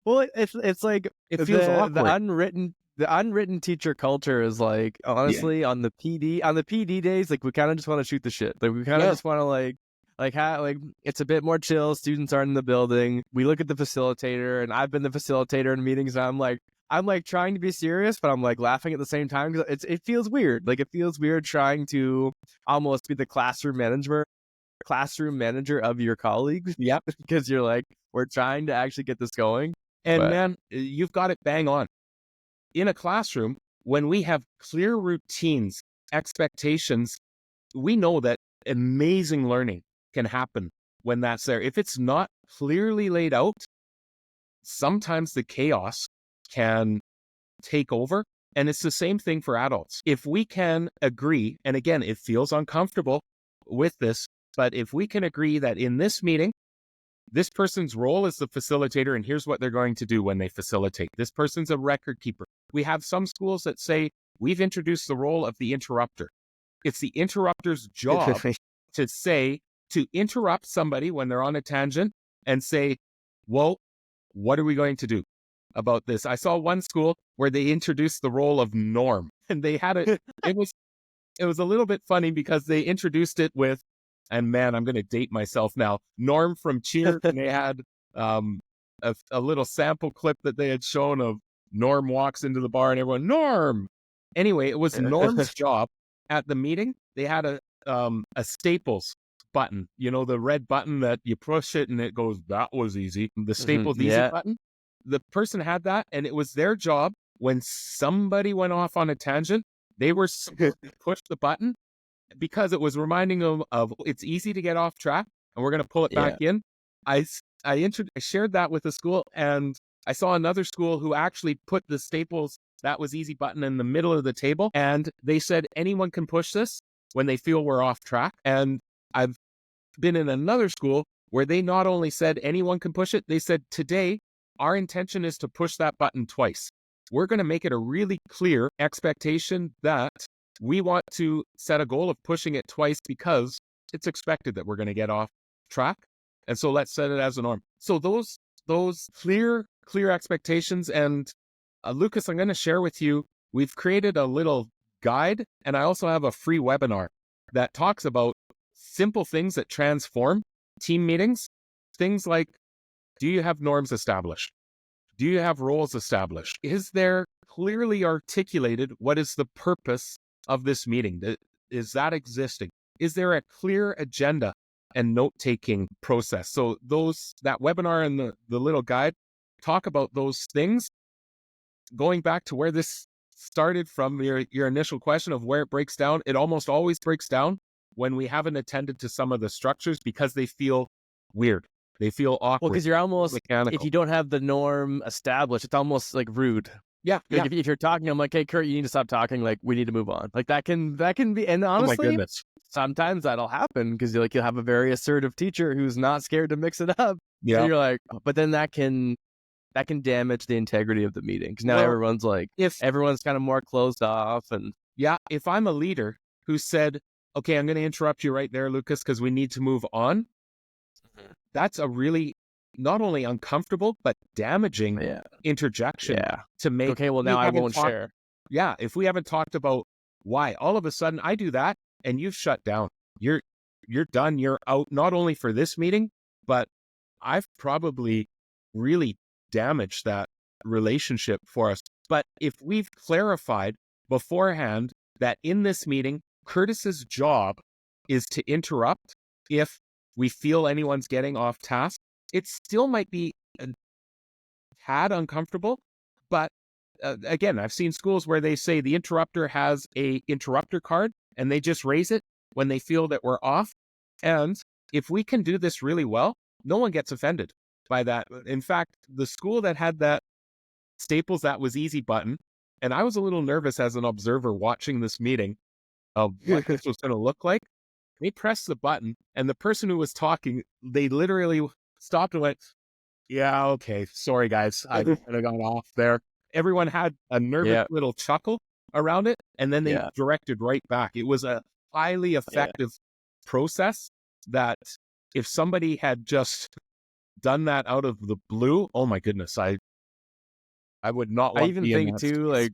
Well, it's like it feels awkward. The unwritten teacher culture is like, honestly, on the PD days, like we kind of just want to shoot the shit. Like we kind of just want to like it's a bit more chill. Students aren't in the building. We look at the facilitator, and I've been the facilitator in meetings, and I'm like trying to be serious, but I'm like laughing at the same time because it feels weird. Like it feels weird trying to almost be the classroom manager of your colleagues. Yep. Because you're like, we're trying to actually get this going. And man, you've got it bang on. In a classroom, when we have clear routines, expectations, we know that amazing learning can happen when that's there. If it's not clearly laid out, sometimes the chaos can take over. And it's the same thing for adults. If we can agree, and again, it feels uncomfortable with this, but if we can agree that in this meeting, this person's role is the facilitator, and here's what they're going to do when they facilitate. This person's a record keeper. We have some schools that say, we've introduced the role of the interrupter. It's the interrupter's job to interrupt somebody when they're on a tangent and say, well, what are we going to do about this? I saw one school where they introduced the role of norm, and they had it. It was a little bit funny because they introduced it with, and man, I'm going to date myself now, Norm from Cheer. And they had a little sample clip that they had shown of Norm walks into the bar and everyone, Norm. Anyway, it was Norm's job at the meeting. They had a Staples button, you know, the red button that you push it and it goes, that was easy. The Staples easy button. The person had that, and it was their job when somebody went off on a tangent, they were supposed to push the button, because it was reminding them of it's easy to get off track, and we're going to pull it back in. I shared that with the school, and I saw another school who actually put the Staples that was easy button in the middle of the table, and they said anyone can push this when they feel we're off track. And I've been in another school where they not only said anyone can push it, they said today our intention is to push that button twice. We're going to make it a really clear expectation that we want to set a goal of pushing it twice because it's expected that we're going to get off track. And so let's set it as a norm. So those clear expectations. And Lucas, I'm going to share with you, we've created a little guide, and I also have a free webinar that talks about simple things that transform team meetings. Things like, do you have norms established? Do you have roles established? Is there clearly articulated what is the purpose of this meeting? Is that existing? Is there a clear agenda and note-taking process? So that webinar and the little guide talk about those things. Going back to where this started from, your initial question of where it breaks down, it almost always breaks down when we haven't attended to some of the structures because they feel weird. They feel awkward. Well, because you're almost mechanical. If you don't have the norm established, it's almost like rude. Yeah. Like if you're talking, I'm like, hey, Kurt, you need to stop talking. Like, we need to move on. Like that can be, and honestly, oh my goodness, sometimes that'll happen because you'll have a very assertive teacher who's not scared to mix it up. Yeah. And you're like, but then that can damage the integrity of the meeting because now everyone's like, everyone's kind of more closed off. And if I'm a leader who said, okay, I'm going to interrupt you right there, Lucas, because we need to move on. That's a really not only uncomfortable, but damaging interjection to make. Okay, well, now I won't share. Yeah, if we haven't talked about why, all of a sudden I do that and you've shut down. You're done. You're out, not only for this meeting, but I've probably really damaged that relationship for us. But if we've clarified beforehand that in this meeting, Kurtis's job is to interrupt if we feel anyone's getting off task, it still might be a tad uncomfortable. But again, I've seen schools where they say the interrupter has a interrupter card and they just raise it when they feel that we're off. And if we can do this really well, no one gets offended by that. In fact, the school that had that Staples that was easy button, and I was a little nervous as an observer watching this meeting of what this was going to look like. They pressed the button, and the person who was talking, they literally stopped and went, Yeah, okay. Sorry, guys. I kind of got off there. Everyone had a nervous Yeah, little chuckle around it, and then they yeah, directed right back. It was a highly yeah. effective process that if somebody had just done that out of the blue, oh my goodness, I would not I want to even be in think that too, space. like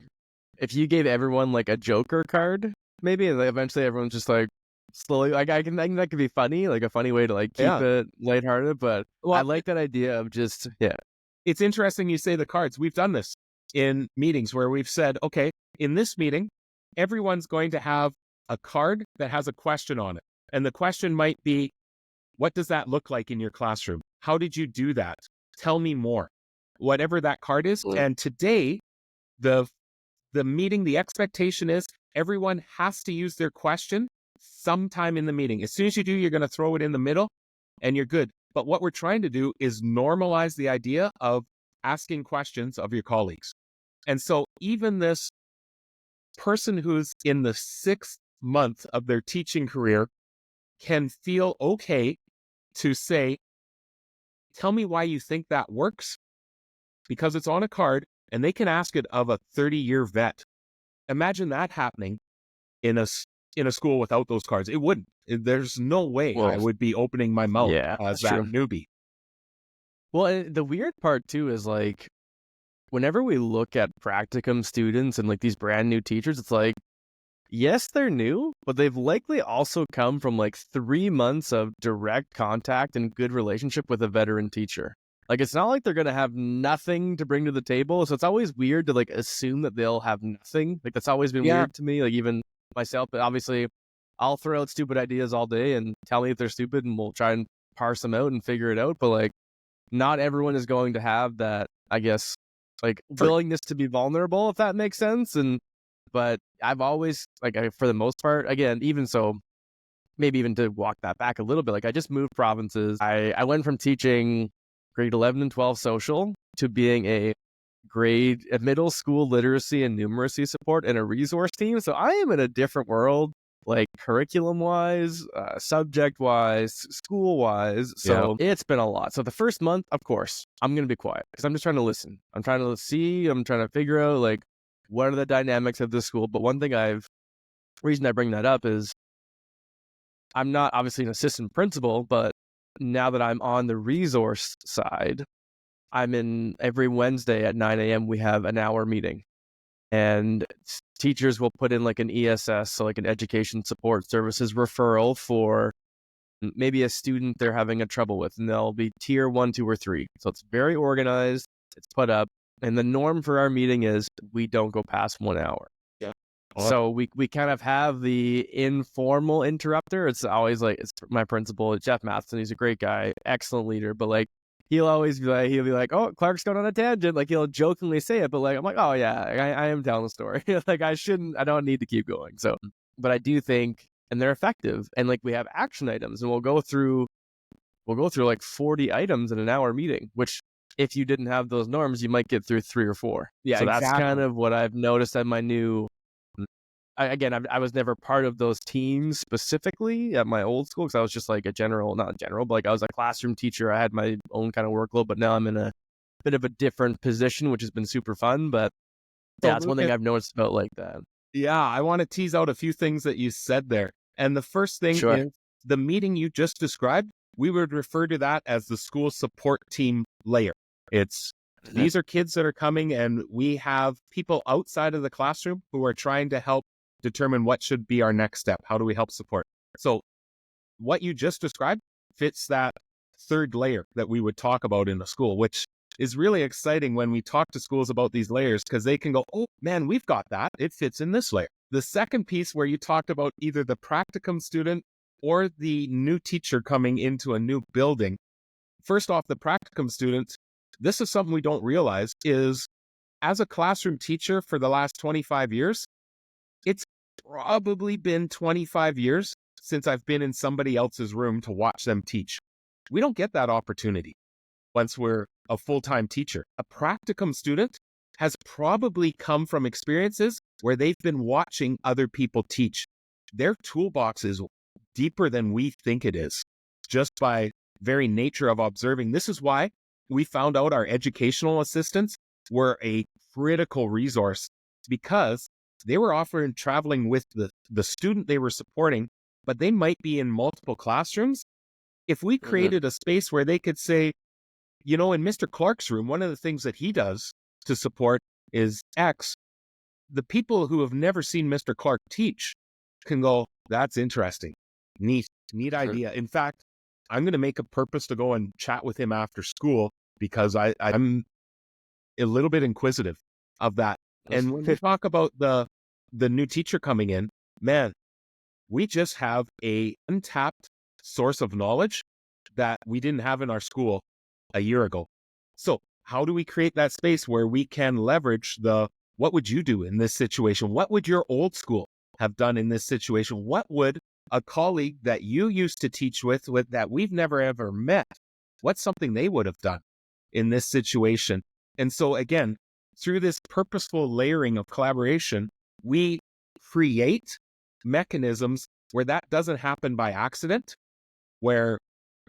if you gave everyone like a Joker card, maybe, and like, eventually everyone's just like slowly, like I think that could be funny, like a funny way to like keep Yeah. it lighthearted. But I Well, like that idea of just yeah, it's interesting you say the cards. We've done this in meetings where we've said, okay, in this meeting, everyone's going to have a card that has a question on it. And the question might be, what does that look like in your classroom? How did you do that? Tell me more. Whatever that card is. Mm. And today, the the meeting, the expectation is everyone has to use their question sometime in the meeting. As soon as you do, you're going to throw it in the middle and you're good. But what we're trying to do is normalize the idea of asking questions of your colleagues. And so even this person who's in the 6th month of their teaching career can feel okay to say, tell me why you think that works, because it's on a card and they can ask it of a 30-year vet. Imagine that happening in a school without those cards. It wouldn't. There's no way I well, would be opening my mouth yeah, as that's that true. newbie. Well, and the weird part too is like whenever we look at practicum students and like these brand new teachers, it's like yes, they're new, but they've likely also come from like 3 months of direct contact and good relationship with a veteran teacher. Like, it's not like they're going to have nothing to bring to the table. So it's always weird to like assume that they'll have nothing. Like, that's always been Yeah, weird to me. Like, even myself, but obviously, I'll throw out stupid ideas all day and tell me if they're stupid and we'll try and parse them out and figure it out. But like, not everyone is going to have that, I guess, like for willingness to be vulnerable, if that makes sense. And but I've always like for the most part, again, even so, maybe even to walk that back a little bit, like I just moved provinces. I went from teaching grade 11 and 12 social to being a middle school literacy and numeracy support and a resource team. So I am in a different world, like curriculum wise, subject wise, school wise. yeah, So it's been a lot. So the first month, of course, I'm going to be quiet because I'm just trying to listen. I'm trying to see, I'm trying to figure out like what are the dynamics of this school. But one thing reason I bring that up is I'm not obviously an assistant principal, but now that I'm on the resource side, I'm in every Wednesday at 9 a.m. We have an hour meeting, and teachers will put in like an ESS, so like an education support services referral for maybe a student they're having a trouble with, and they'll be tier 1, 2, or 3. So it's very organized. It's put up, and the norm for our meeting is we don't go past 1 hour. yeah. So we kind of have the informal interrupter. It's always like it's my principal, Jeff Matheson. He's a great guy, excellent leader. But like he'll be like, oh, Clark's going on a tangent. Like he'll jokingly say it, but like I'm like, oh yeah, I am telling the story. Like I don't need to keep going. So, but I do think, and they're effective. And like we have action items, and we'll go through like 40 items in an hour meeting, which if you didn't have those norms, you might get through 3 or 4. Yeah, So that's kind exactly. of what I've noticed at my new I was never part of those teams specifically at my old school because I was just like not general, but like I was a classroom teacher. I had my own kind of workload, but now I'm in a bit of a different position, which has been super fun. But So yeah, it's one thing Lucas, I've noticed about like that. yeah, I want to tease out a few things that you said there. And the first thing Sure. is the meeting you just described, we would refer to that as the school support team layer. It's these are kids that are coming, and we have people outside of the classroom who are trying to help determine what should be our next step. How do we help support? So what you just described fits that third layer that we would talk about in a school, which is really exciting when we talk to schools about these layers because they can go, oh man, we've got that. It fits in this layer. The second piece where you talked about either the practicum student or the new teacher coming into a new building. First off, the practicum student, this is something we don't realize is as a classroom teacher for the last 25 years, it's probably been 25 years since I've been in somebody else's room to watch them teach. We don't get that opportunity once we're a full-time teacher. A practicum student has probably come from experiences where they've been watching other people teach. Their toolbox is deeper than we think it is, just by very nature of observing. This is why we found out our educational assistants were a critical resource because they were often traveling with the student they were supporting, but they might be in multiple classrooms. If we created a space where they could say, you know, in Mr. Clark's room, one of the things that he does to support is X. The people who have never seen Mr. Clark teach can go, that's interesting. Neat idea. In fact, I'm going to make a purpose to go and chat with him after school because I'm a little bit inquisitive of that. And when we talk about the new teacher coming in, man, we just have a untapped source of knowledge that we didn't have in our school a year ago. So how do we create that space where we can leverage what would you do in this situation? What would your old school have done in this situation? What would a colleague that you used to teach with that we've never ever met, what's something they would have done in this situation? And so again, through this purposeful layering of collaboration, we create mechanisms where that doesn't happen by accident, where,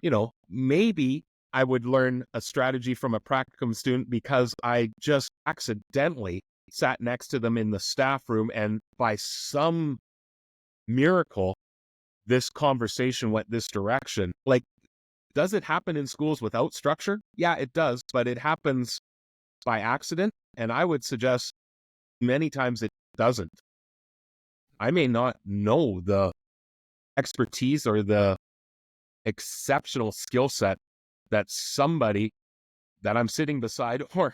you know, maybe I would learn a strategy from a practicum student because I just accidentally sat next to them in the staff room, and by some miracle, this conversation went this direction. Like, does it happen in schools without structure? Yeah, it does, but it happens by accident. And I would suggest many times it doesn't. I may not know the expertise or the exceptional skill set that somebody that I'm sitting beside or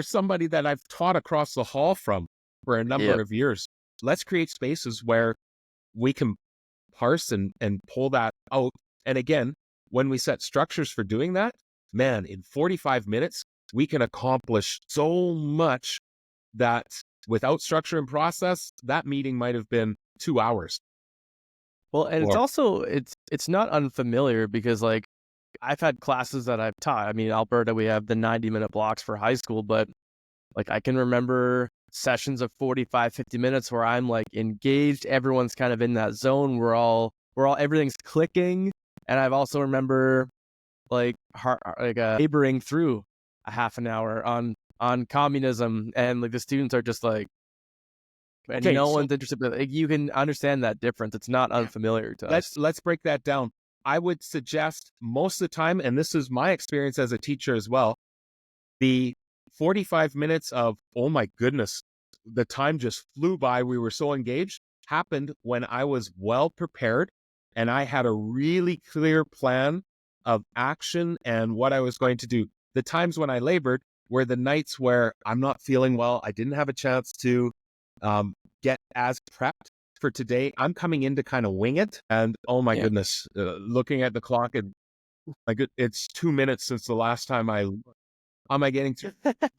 somebody that I've taught across the hall from for a number of years. Let's create spaces where we can parse and pull that out. And again, when we set structures for doing that, man, in 45 minutes, we can accomplish so much that without structure and process, that meeting might have been 2 hours. Well, and it's also, it's not unfamiliar because like I've had classes that I've taught. I mean, in Alberta, we have the 90-minute blocks for high school, but like I can remember sessions of 45, 50 minutes where I'm like engaged. Everyone's kind of in that zone. Everything's clicking. And I've also remember like laboring through a half an hour on communism, and like the students are just like, and no one's interested. But like, you can understand that difference. It's not unfamiliar to us. Let's break that down. I would suggest most of the time, and this is my experience as a teacher as well, the 45 minutes of, oh my goodness, the time just flew by, we were so engaged, happened when I was well prepared and I had a really clear plan of action and what I was going to do. The times when I labored were the nights where I'm not feeling well, I didn't have a chance to get as prepped for today. I'm coming in to kind of wing it. And oh my goodness, looking at the clock, and it's 2 minutes since the last time am I getting to?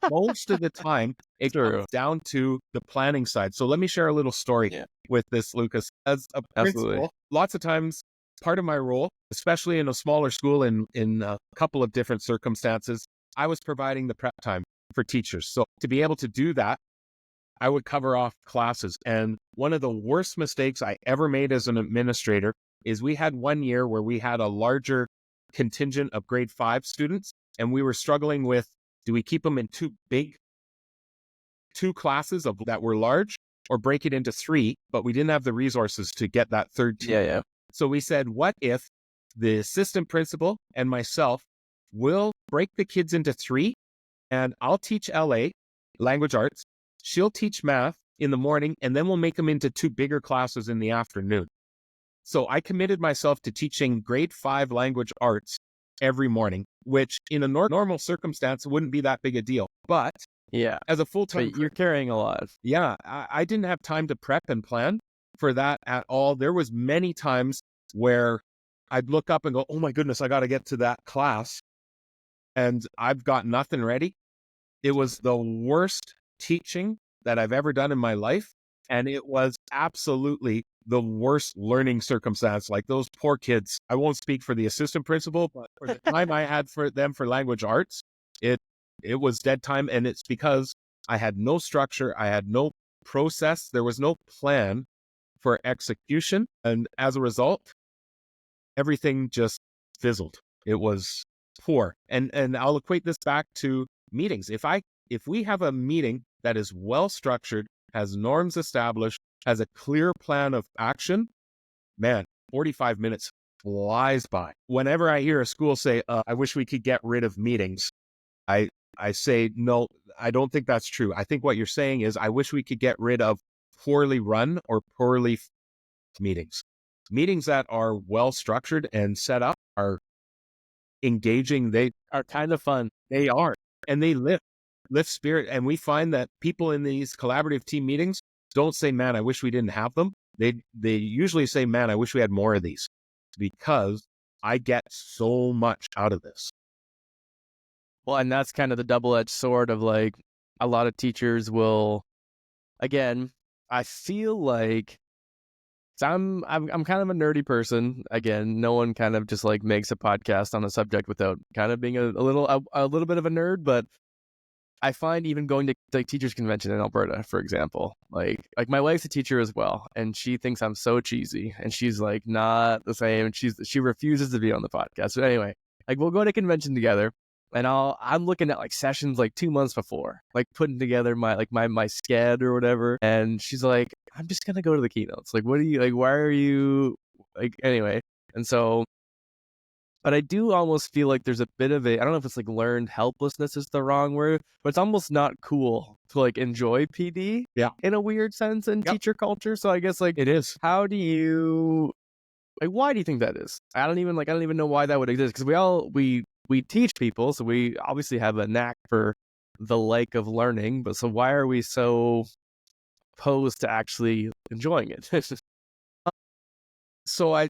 Most of the time, it comes down to the planning side. So let me share a little story with this, Lucas. As a principal, lots of times, part of my role, especially in a smaller school in a couple of different circumstances, I was providing the prep time for teachers. So to be able to do that, I would cover off classes. And one of the worst mistakes I ever made as an administrator is we had one year where we had a larger contingent of grade 5 students, and we were struggling with, do we keep them in two classes that were large, or break it into 3, but we didn't have the resources to get that third teacher. So we said, what if the assistant principal and myself will break the kids into 3, and I'll teach LA, language arts, she'll teach math in the morning, and then we'll make them into 2 bigger classes in the afternoon. So I committed myself to teaching grade 5 language arts every morning, which in a normal circumstance wouldn't be that big a deal. But as a full-time, you're carrying a lot. I didn't have time to prep and plan for that at all. There was many times where I'd look up and go, oh my goodness, I got to get to that class, and I've got nothing ready. It was the worst teaching that I've ever done in my life. And it was absolutely the worst learning circumstance. Like those poor kids, I won't speak for the assistant principal, but for the time I had for them for language arts, it was dead time. And it's because I had no structure. I had no process. There was no plan for execution. And as a result, everything just fizzled. It was poor. And I'll equate this back to meetings. If we have a meeting that is well structured, has norms established, has a clear plan of action, man, 45 minutes flies by. Whenever I hear a school say, I wish we could get rid of meetings, I say, no, I don't think that's true. I think what you're saying is, I wish we could get rid of poorly run or poorly meetings. Meetings that are well structured and set up are engaging. They Are kind of fun. They are, and they lift spirit. And we find that people in these collaborative team meetings don't say, man, I wish we didn't have them. They usually say, man, I wish we had more of these, because I get so much out of this. Well, and that's kind of the double-edged sword of like, a lot of teachers will, again, I feel like, so I'm kind of a nerdy person. Again, no one kind of just like makes a podcast on a subject without kind of being a little bit of a nerd. But I find even going to like teachers convention in Alberta, for example, like my wife's a teacher as well, and she thinks I'm so cheesy, and she's like not the same, and she refuses to be on the podcast. But anyway, like we'll go to convention together, and I'm looking at like sessions like 2 months before, like putting together my sched or whatever, and she's like, I'm just gonna go to the keynotes. Like, what are you like? Why are you like anyway? And so. But I do almost feel like there's a bit of I don't know if it's like learned helplessness is the wrong word, but it's almost not cool to like enjoy PD in a weird sense in teacher culture. So I guess like it is. How do you, like, why do you think that is? I don't even know why that would exist, because we teach people, so we obviously have a knack for the like of learning, but so why are we so opposed to actually enjoying it? So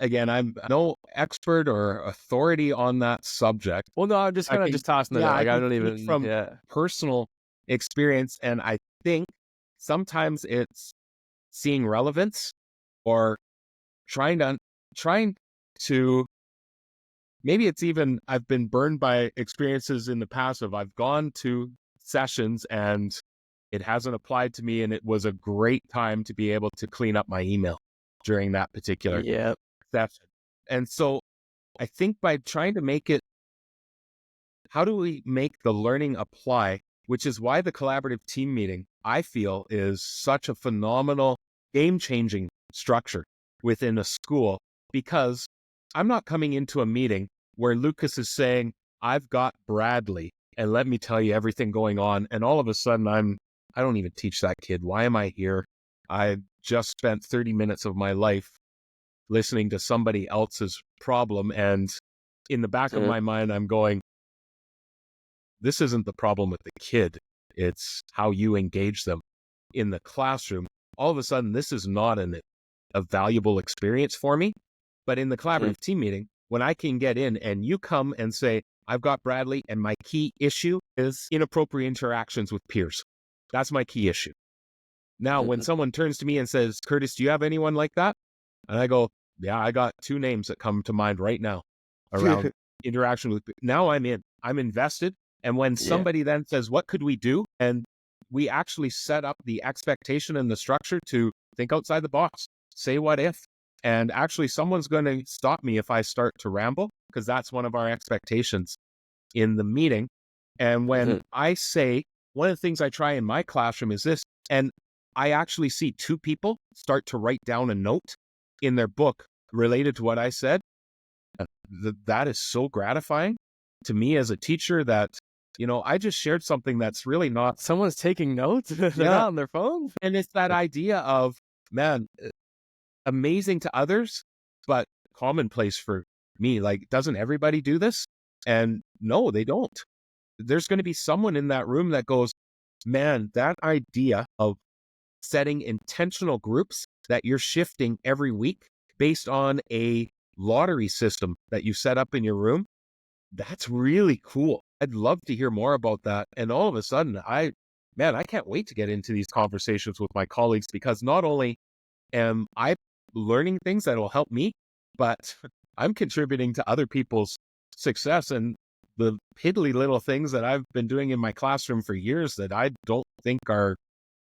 Again, I'm no expert or authority on that subject. Well, no, I'm just kind of just tossing it out. Like, I don't even from personal experience, and I think sometimes it's seeing relevance or trying to maybe it's even I've been burned by experiences in the past of I've gone to sessions and it hasn't applied to me, and it was a great time to be able to clean up my email during that particular session. And so I think by trying to make it, how do we make the learning apply, which is why the collaborative team meeting, I feel, is such a phenomenal, game-changing structure within a school, because I'm not coming into a meeting where Lucas is saying, I've got Bradley, and let me tell you everything going on. And all of a sudden I don't even teach that kid. Why am I here? I just spent 30 minutes of my life listening to somebody else's problem. And in the back of my mind, I'm going, this isn't the problem with the kid. It's how you engage them in the classroom. All of a sudden, this is not a valuable experience for me. But in the collaborative team meeting, when I can get in and you come and say, I've got Bradley, and my key issue is inappropriate interactions with peers. That's my key issue. Now, when someone turns to me and says, Kurtis, do you have anyone like that? And I go, yeah, I got 2 names that come to mind right now around interaction with. Now I'm invested. And when somebody then says, what could we do? And we actually set up the expectation and the structure to think outside the box, say what if, and actually someone's going to stop me if I start to ramble, because that's one of our expectations in the meeting. And when I say, one of the things I try in my classroom is this, and I actually see 2 people start to write down a note in their book related to what I said. That is so gratifying to me as a teacher that, I just shared something that's really not. Someone's taking notes. They're not on their phone. And it's that idea of, man, amazing to others, but commonplace for me. Like, doesn't everybody do this? And no, they don't. There's going to be someone in that room that goes, man, that idea of setting intentional groups that you're shifting every week based on a lottery system that you set up in your room, that's really cool. I'd love to hear more about that. And all of a sudden, I can't wait to get into these conversations with my colleagues, because not only am I learning things that will help me, but I'm contributing to other people's success. And the piddly little things that I've been doing in my classroom for years that I don't think are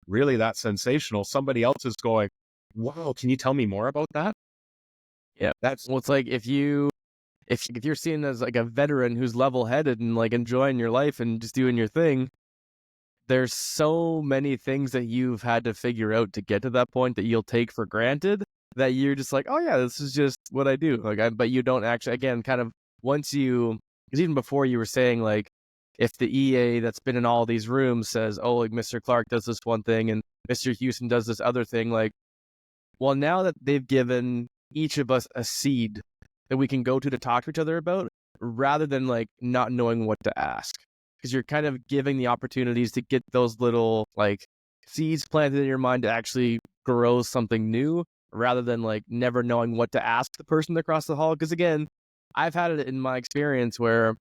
really that sensational, somebody else is going, wow, can you tell me more about that? Yeah. That's well, it's like if you if you're seen as like a veteran who's level-headed and like enjoying your life and just doing your thing, there's so many things that you've had to figure out to get to that point that you'll take for granted, that you're just like, oh yeah, this is just what I do. Like, but you don't actually, again, kind of once you, because even before you were saying like, if the EA that's been in all these rooms says, oh, like Mr. Clark does this one thing and Mr. Hewson does this other thing, like, well, now that they've given each of us a seed that we can go to talk to each other about, rather than like not knowing what to ask, because you're kind of giving the opportunities to get those little like seeds planted in your mind to actually grow something new, rather than like never knowing what to ask the person across the hall. Because again, I've had it in my experience where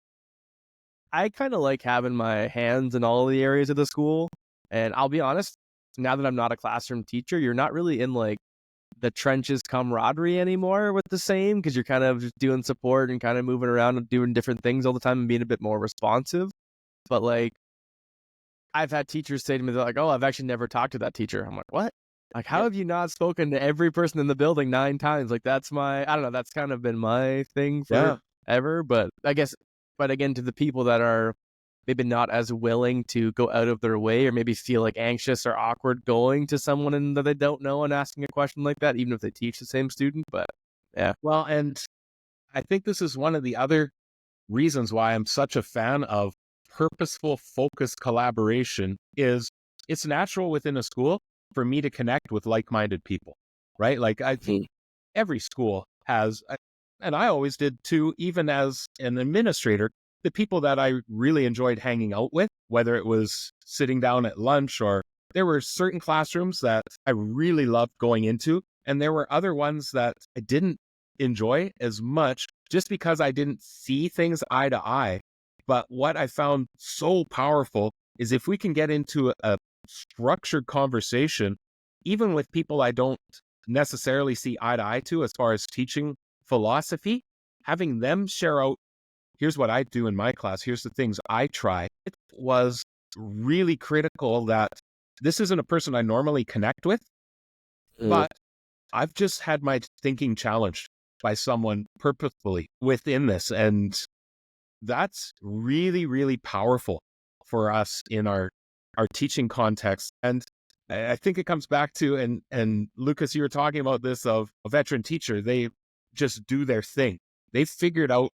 I kind of like having my hands in all of the areas of the school. And I'll be honest, now that I'm not a classroom teacher, you're not really in like the trenches camaraderie anymore with the same, because you're kind of just doing support and kind of moving around and doing different things all the time and being a bit more responsive. But like, I've had teachers say to me, they're like, oh, I've actually never talked to that teacher. I'm like, what? Like, how have you not spoken to every person in the building 9 times? Like, that's I don't know, that's kind of been my thing forever. But I guess, but again, to the people that are maybe not as willing to go out of their way, or maybe feel like anxious or awkward going to someone that they don't know and asking a question like that, even if they teach the same student. But yeah. Well, and I think this is one of the other reasons why I'm such a fan of purposeful, focused collaboration. Is it's natural within a school for me to connect with like-minded people, right? Like I think every school has, and I always did too, even as an administrator, the people that I really enjoyed hanging out with, whether it was sitting down at lunch, or there were certain classrooms that I really loved going into, and there were other ones that I didn't enjoy as much just because I didn't see things eye to eye. But what I found so powerful is if we can get into a structured conversation, even with people I don't necessarily see eye to eye to as far as teaching philosophy, having them share out, here's what I do in my class, here's the things I try. It was really critical that this isn't a person I normally connect with, but I've just had my thinking challenged by someone purposefully within this. And that's really, really powerful for us in our teaching context. And I think it comes back to, and Lucas, you were talking about this of a veteran teacher, they just do their thing. They figured out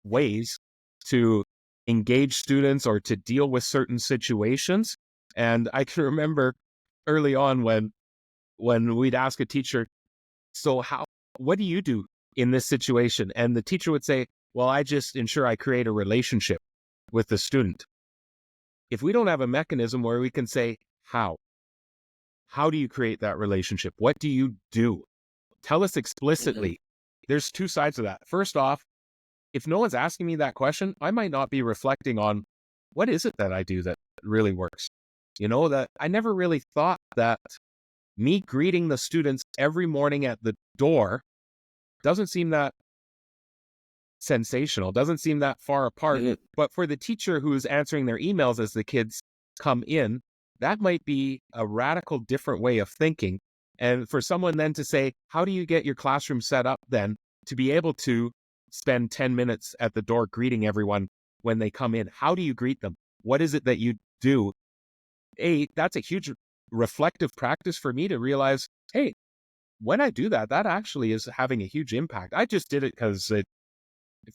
ways to engage students or to deal with certain situations. And I can remember early on when we'd ask a teacher, so what do you do in this situation? And the teacher would say, well, I just ensure I create a relationship with the student. If we don't have a mechanism where we can say, how do you create that relationship? What do you do? Tell us explicitly. There's two sides of that. First off, if no one's asking me that question, I might not be reflecting on what is it that I do that really works. You know, that I never really thought that me greeting the students every morning at the door doesn't seem that sensational, doesn't seem that far apart. But for the teacher who's answering their emails as the kids come in, that might be a radical different way of thinking. And for someone then to say, how do you get your classroom set up then to be able to spend 10 minutes at the door greeting everyone when they come in? How do you greet them? What is it that you do? That's a huge reflective practice for me to realize, hey, when I do that, that actually is having a huge impact. I just did it because it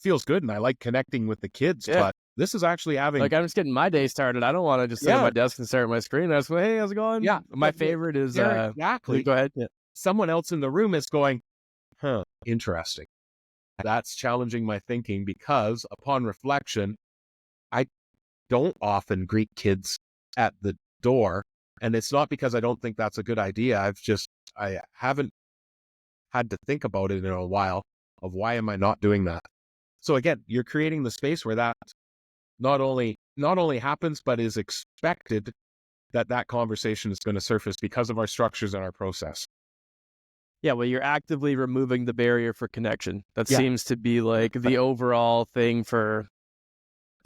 feels good and I like connecting with the kids, but this is actually having... Like, I'm just getting my day started. I don't want to just sit at my desk and stare at my screen. I just go, hey, how's it going? Yeah. My favorite is... exactly. Go ahead. Yeah. Someone else in the room is going, interesting. That's challenging my thinking, because upon reflection, I don't often greet kids at the door. And it's not because I don't think that's a good idea. I haven't had to think about it in a while of why am I not doing that? So again, you're creating the space where that not only happens, but is expected that conversation is going to surface because of our structures and our process. Yeah, well, you're actively removing the barrier for connection. That seems to be like the overall thing to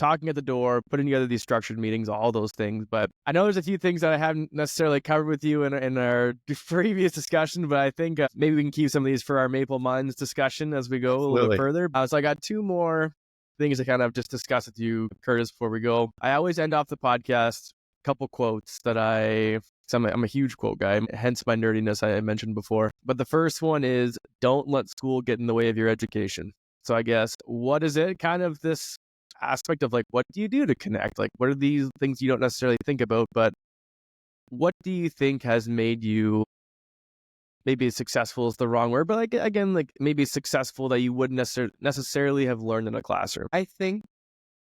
talking at the door, putting together these structured meetings, all those things. But I know there's a few things that I haven't necessarily covered with you in our previous discussion, but I think maybe we can keep some of these for our Maple Minds discussion as we go a little bit further. So I got two more things to kind of just discuss with you, Kurtis, before we go. I always end off the podcast a couple quotes that I'm a huge quote guy, hence my nerdiness I mentioned before. But the first one is, don't let school get in the way of your education. So I guess, what is it? Kind of this aspect of like, what do you do to connect? Like, what are these things you don't necessarily think about, but what do you think has made you, maybe successful is the wrong word, but like, again, like maybe successful that you wouldn't necessarily have learned in a classroom? I think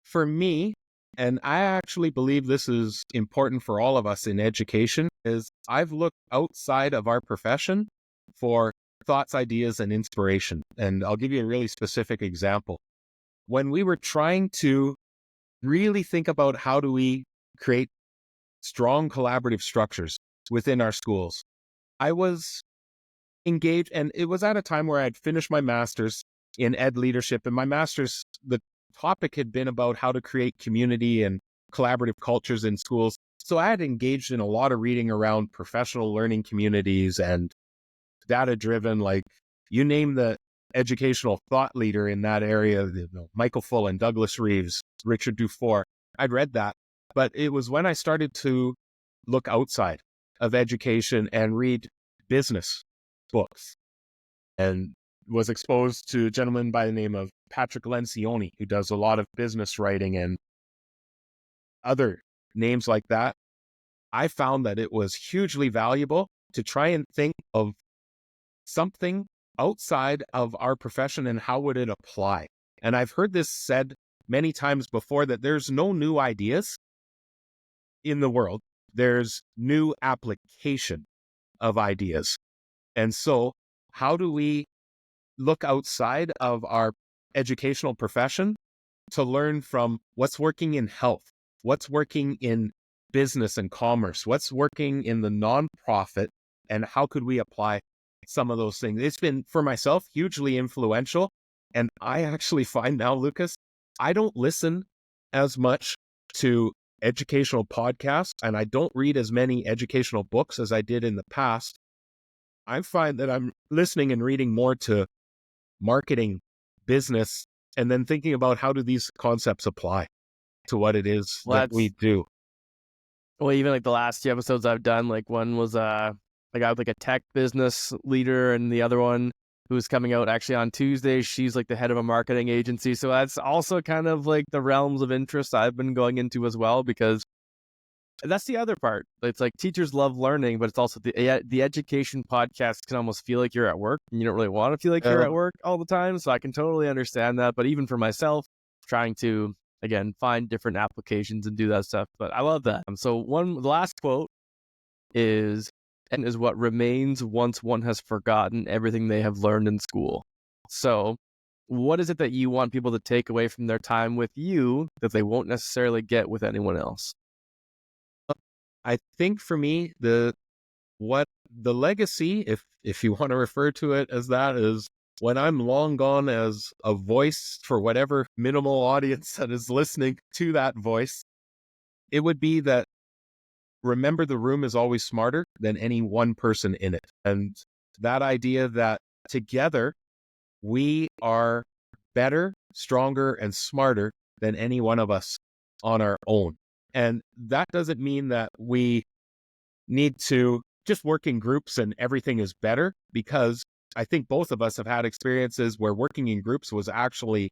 for me, and I actually believe this is important for all of us in education, is I've looked outside of our profession for thoughts, ideas, and inspiration. And I'll give you a really specific example. When we were trying to really think about how do we create strong collaborative structures within our schools, I was engaged, and it was at a time where I'd finished my master's in ed leadership, and my master's, the topic had been about how to create community and collaborative cultures in schools. So I had engaged in a lot of reading around professional learning communities and data-driven, like you name the educational thought leader in that area, Michael Fullan, Douglas Reeves, Richard Dufour. I'd read that, but it was when I started to look outside of education and read business books and was exposed to a gentleman by the name of Patrick Lencioni, who does a lot of business writing and other names like that. I found that it was hugely valuable to try and think of something outside of our profession and how would it apply. And I've heard this said many times before, that there's no new ideas in the world. There's new application of ideas. And so how do we look outside of our educational profession to learn from what's working in health, what's working in business and commerce, what's working in the nonprofit, and how could we apply some of those things? It's been, for myself, hugely influential. And I actually find now, Lucas, I don't listen as much to educational podcasts, and I don't read as many educational books as I did in the past. I find that I'm listening and reading more to marketing, business, and then thinking about how do these concepts apply to what it is that we do. Well, even like the last two episodes I've done, like one was a guy with like a tech business leader, and the other one who's coming out actually on Tuesday, she's like the head of a marketing agency. So that's also kind of like the realms of interest I've been going into as well, because that's the other part. It's like teachers love learning, but it's also the education podcast can almost feel like you're at work, and you don't really want to feel like you're at work all the time. So I can totally understand that. But even for myself, trying to, again, find different applications and do that stuff. But I love that. So the last quote is what remains once one has forgotten everything they have learned in school. So what is it that you want people to take away from their time with you that they won't necessarily get with anyone else? I think for me, the legacy, if you want to refer to it as that, is when I'm long gone as a voice for whatever minimal audience that is listening to that voice, it would be that, remember, the room is always smarter than any one person in it. And that idea that together we are better, stronger, and smarter than any one of us on our own. And that doesn't mean that we need to just work in groups and everything is better, because I think both of us have had experiences where working in groups was actually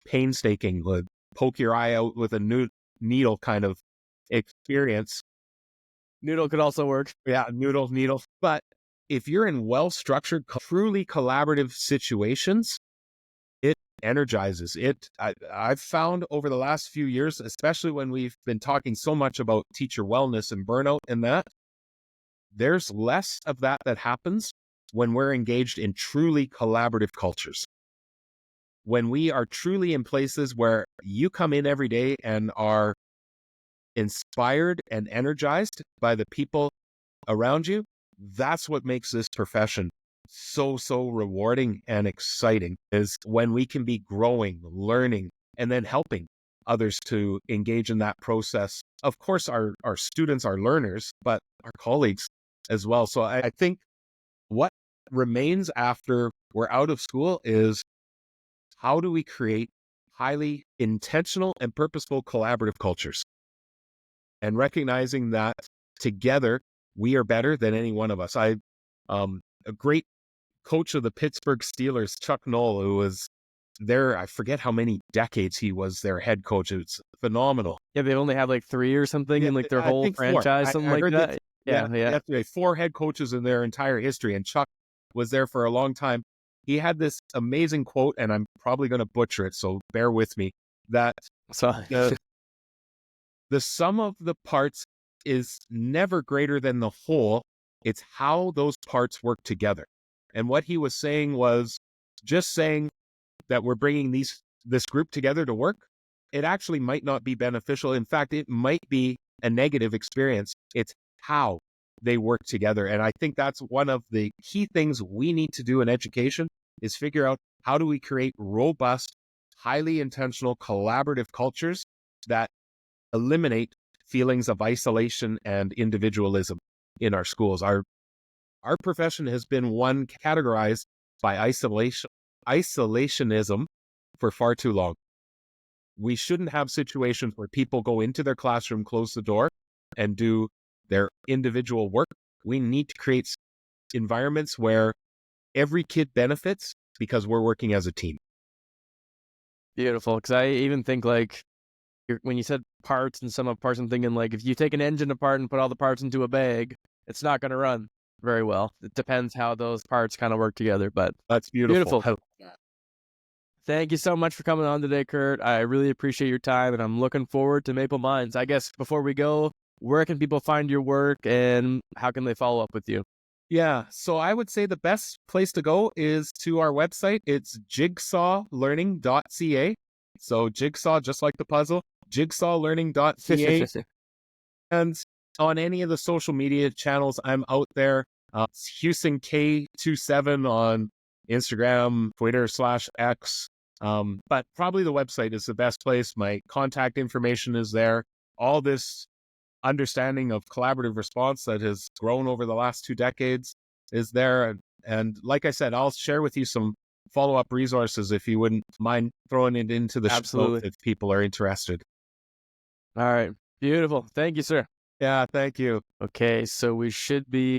painstaking, would poke your eye out with a needle kind of experience. Noodle could also work. Yeah, needle. But if you're in well-structured, truly collaborative situations, it energizes it. I've found over the last few years, especially when we've been talking so much about teacher wellness and burnout and that, there's less of that happens when we're engaged in truly collaborative cultures. When we are truly in places where you come in every day and are inspired and energized by the people around you, that's what makes this profession so rewarding and exciting, is when we can be growing, learning, and then helping others to engage in that process. Of course, our students are learners, but our colleagues as well. So I think what remains after we're out of school is, how do we create highly intentional and purposeful collaborative cultures? And recognizing that together we are better than any one of us. A great coach of the Pittsburgh Steelers, Chuck Noll, who was there, I forget how many decades he was their head coach. It's phenomenal. Yeah, they only had like 3 or something in like their I whole think 4. franchise, something I like heard that. Yeah, they have to have 4 head coaches in their entire history, and Chuck was there for a long time. He had this amazing quote, and I'm probably going to butcher it, so bear with me, that So the sum of the parts is never greater than the whole. It's how those parts work together. And what he was saying was, just saying that we're bringing this group together to work, it actually might not be beneficial. In fact, it might be a negative experience. It's how they work together. And I think that's one of the key things we need to do in education, is figure out, how do we create robust, highly intentional, collaborative cultures that eliminate feelings of isolation and individualism in our schools. Our profession has been one categorized by isolationism for far too long. We shouldn't have situations where people go into their classroom, close the door, and do their individual work. We need to create environments where every kid benefits because we're working as a team. beautiful. Because I even think like, when you said parts and sum of parts, I'm thinking like, if you take an engine apart and put all the parts into a bag, it's not going to run very well. It depends how those parts kind of work together. But That's beautiful. thank you so much for coming on today, Kurt. I really appreciate your time, and I'm looking forward to Maple Minds. I guess before we go, where can people find your work, and how can they follow up with you? Yeah, so I would say the best place to go is to our website. It's jigsawlearning.ca. So Jigsaw, just like the puzzle, jigsawlearning.ca. And on any of the social media channels, I'm out there. It's Hewson K27 on Instagram, Twitter /X. But probably the website is the best place. My contact information is there. All this understanding of collaborative response that has grown over the last 2 decades is there. And like I said, I'll share with you some follow-up resources if you wouldn't mind throwing it into the show if people are interested. All right. Beautiful. Thank you, sir. Yeah, thank you. Okay, so we should be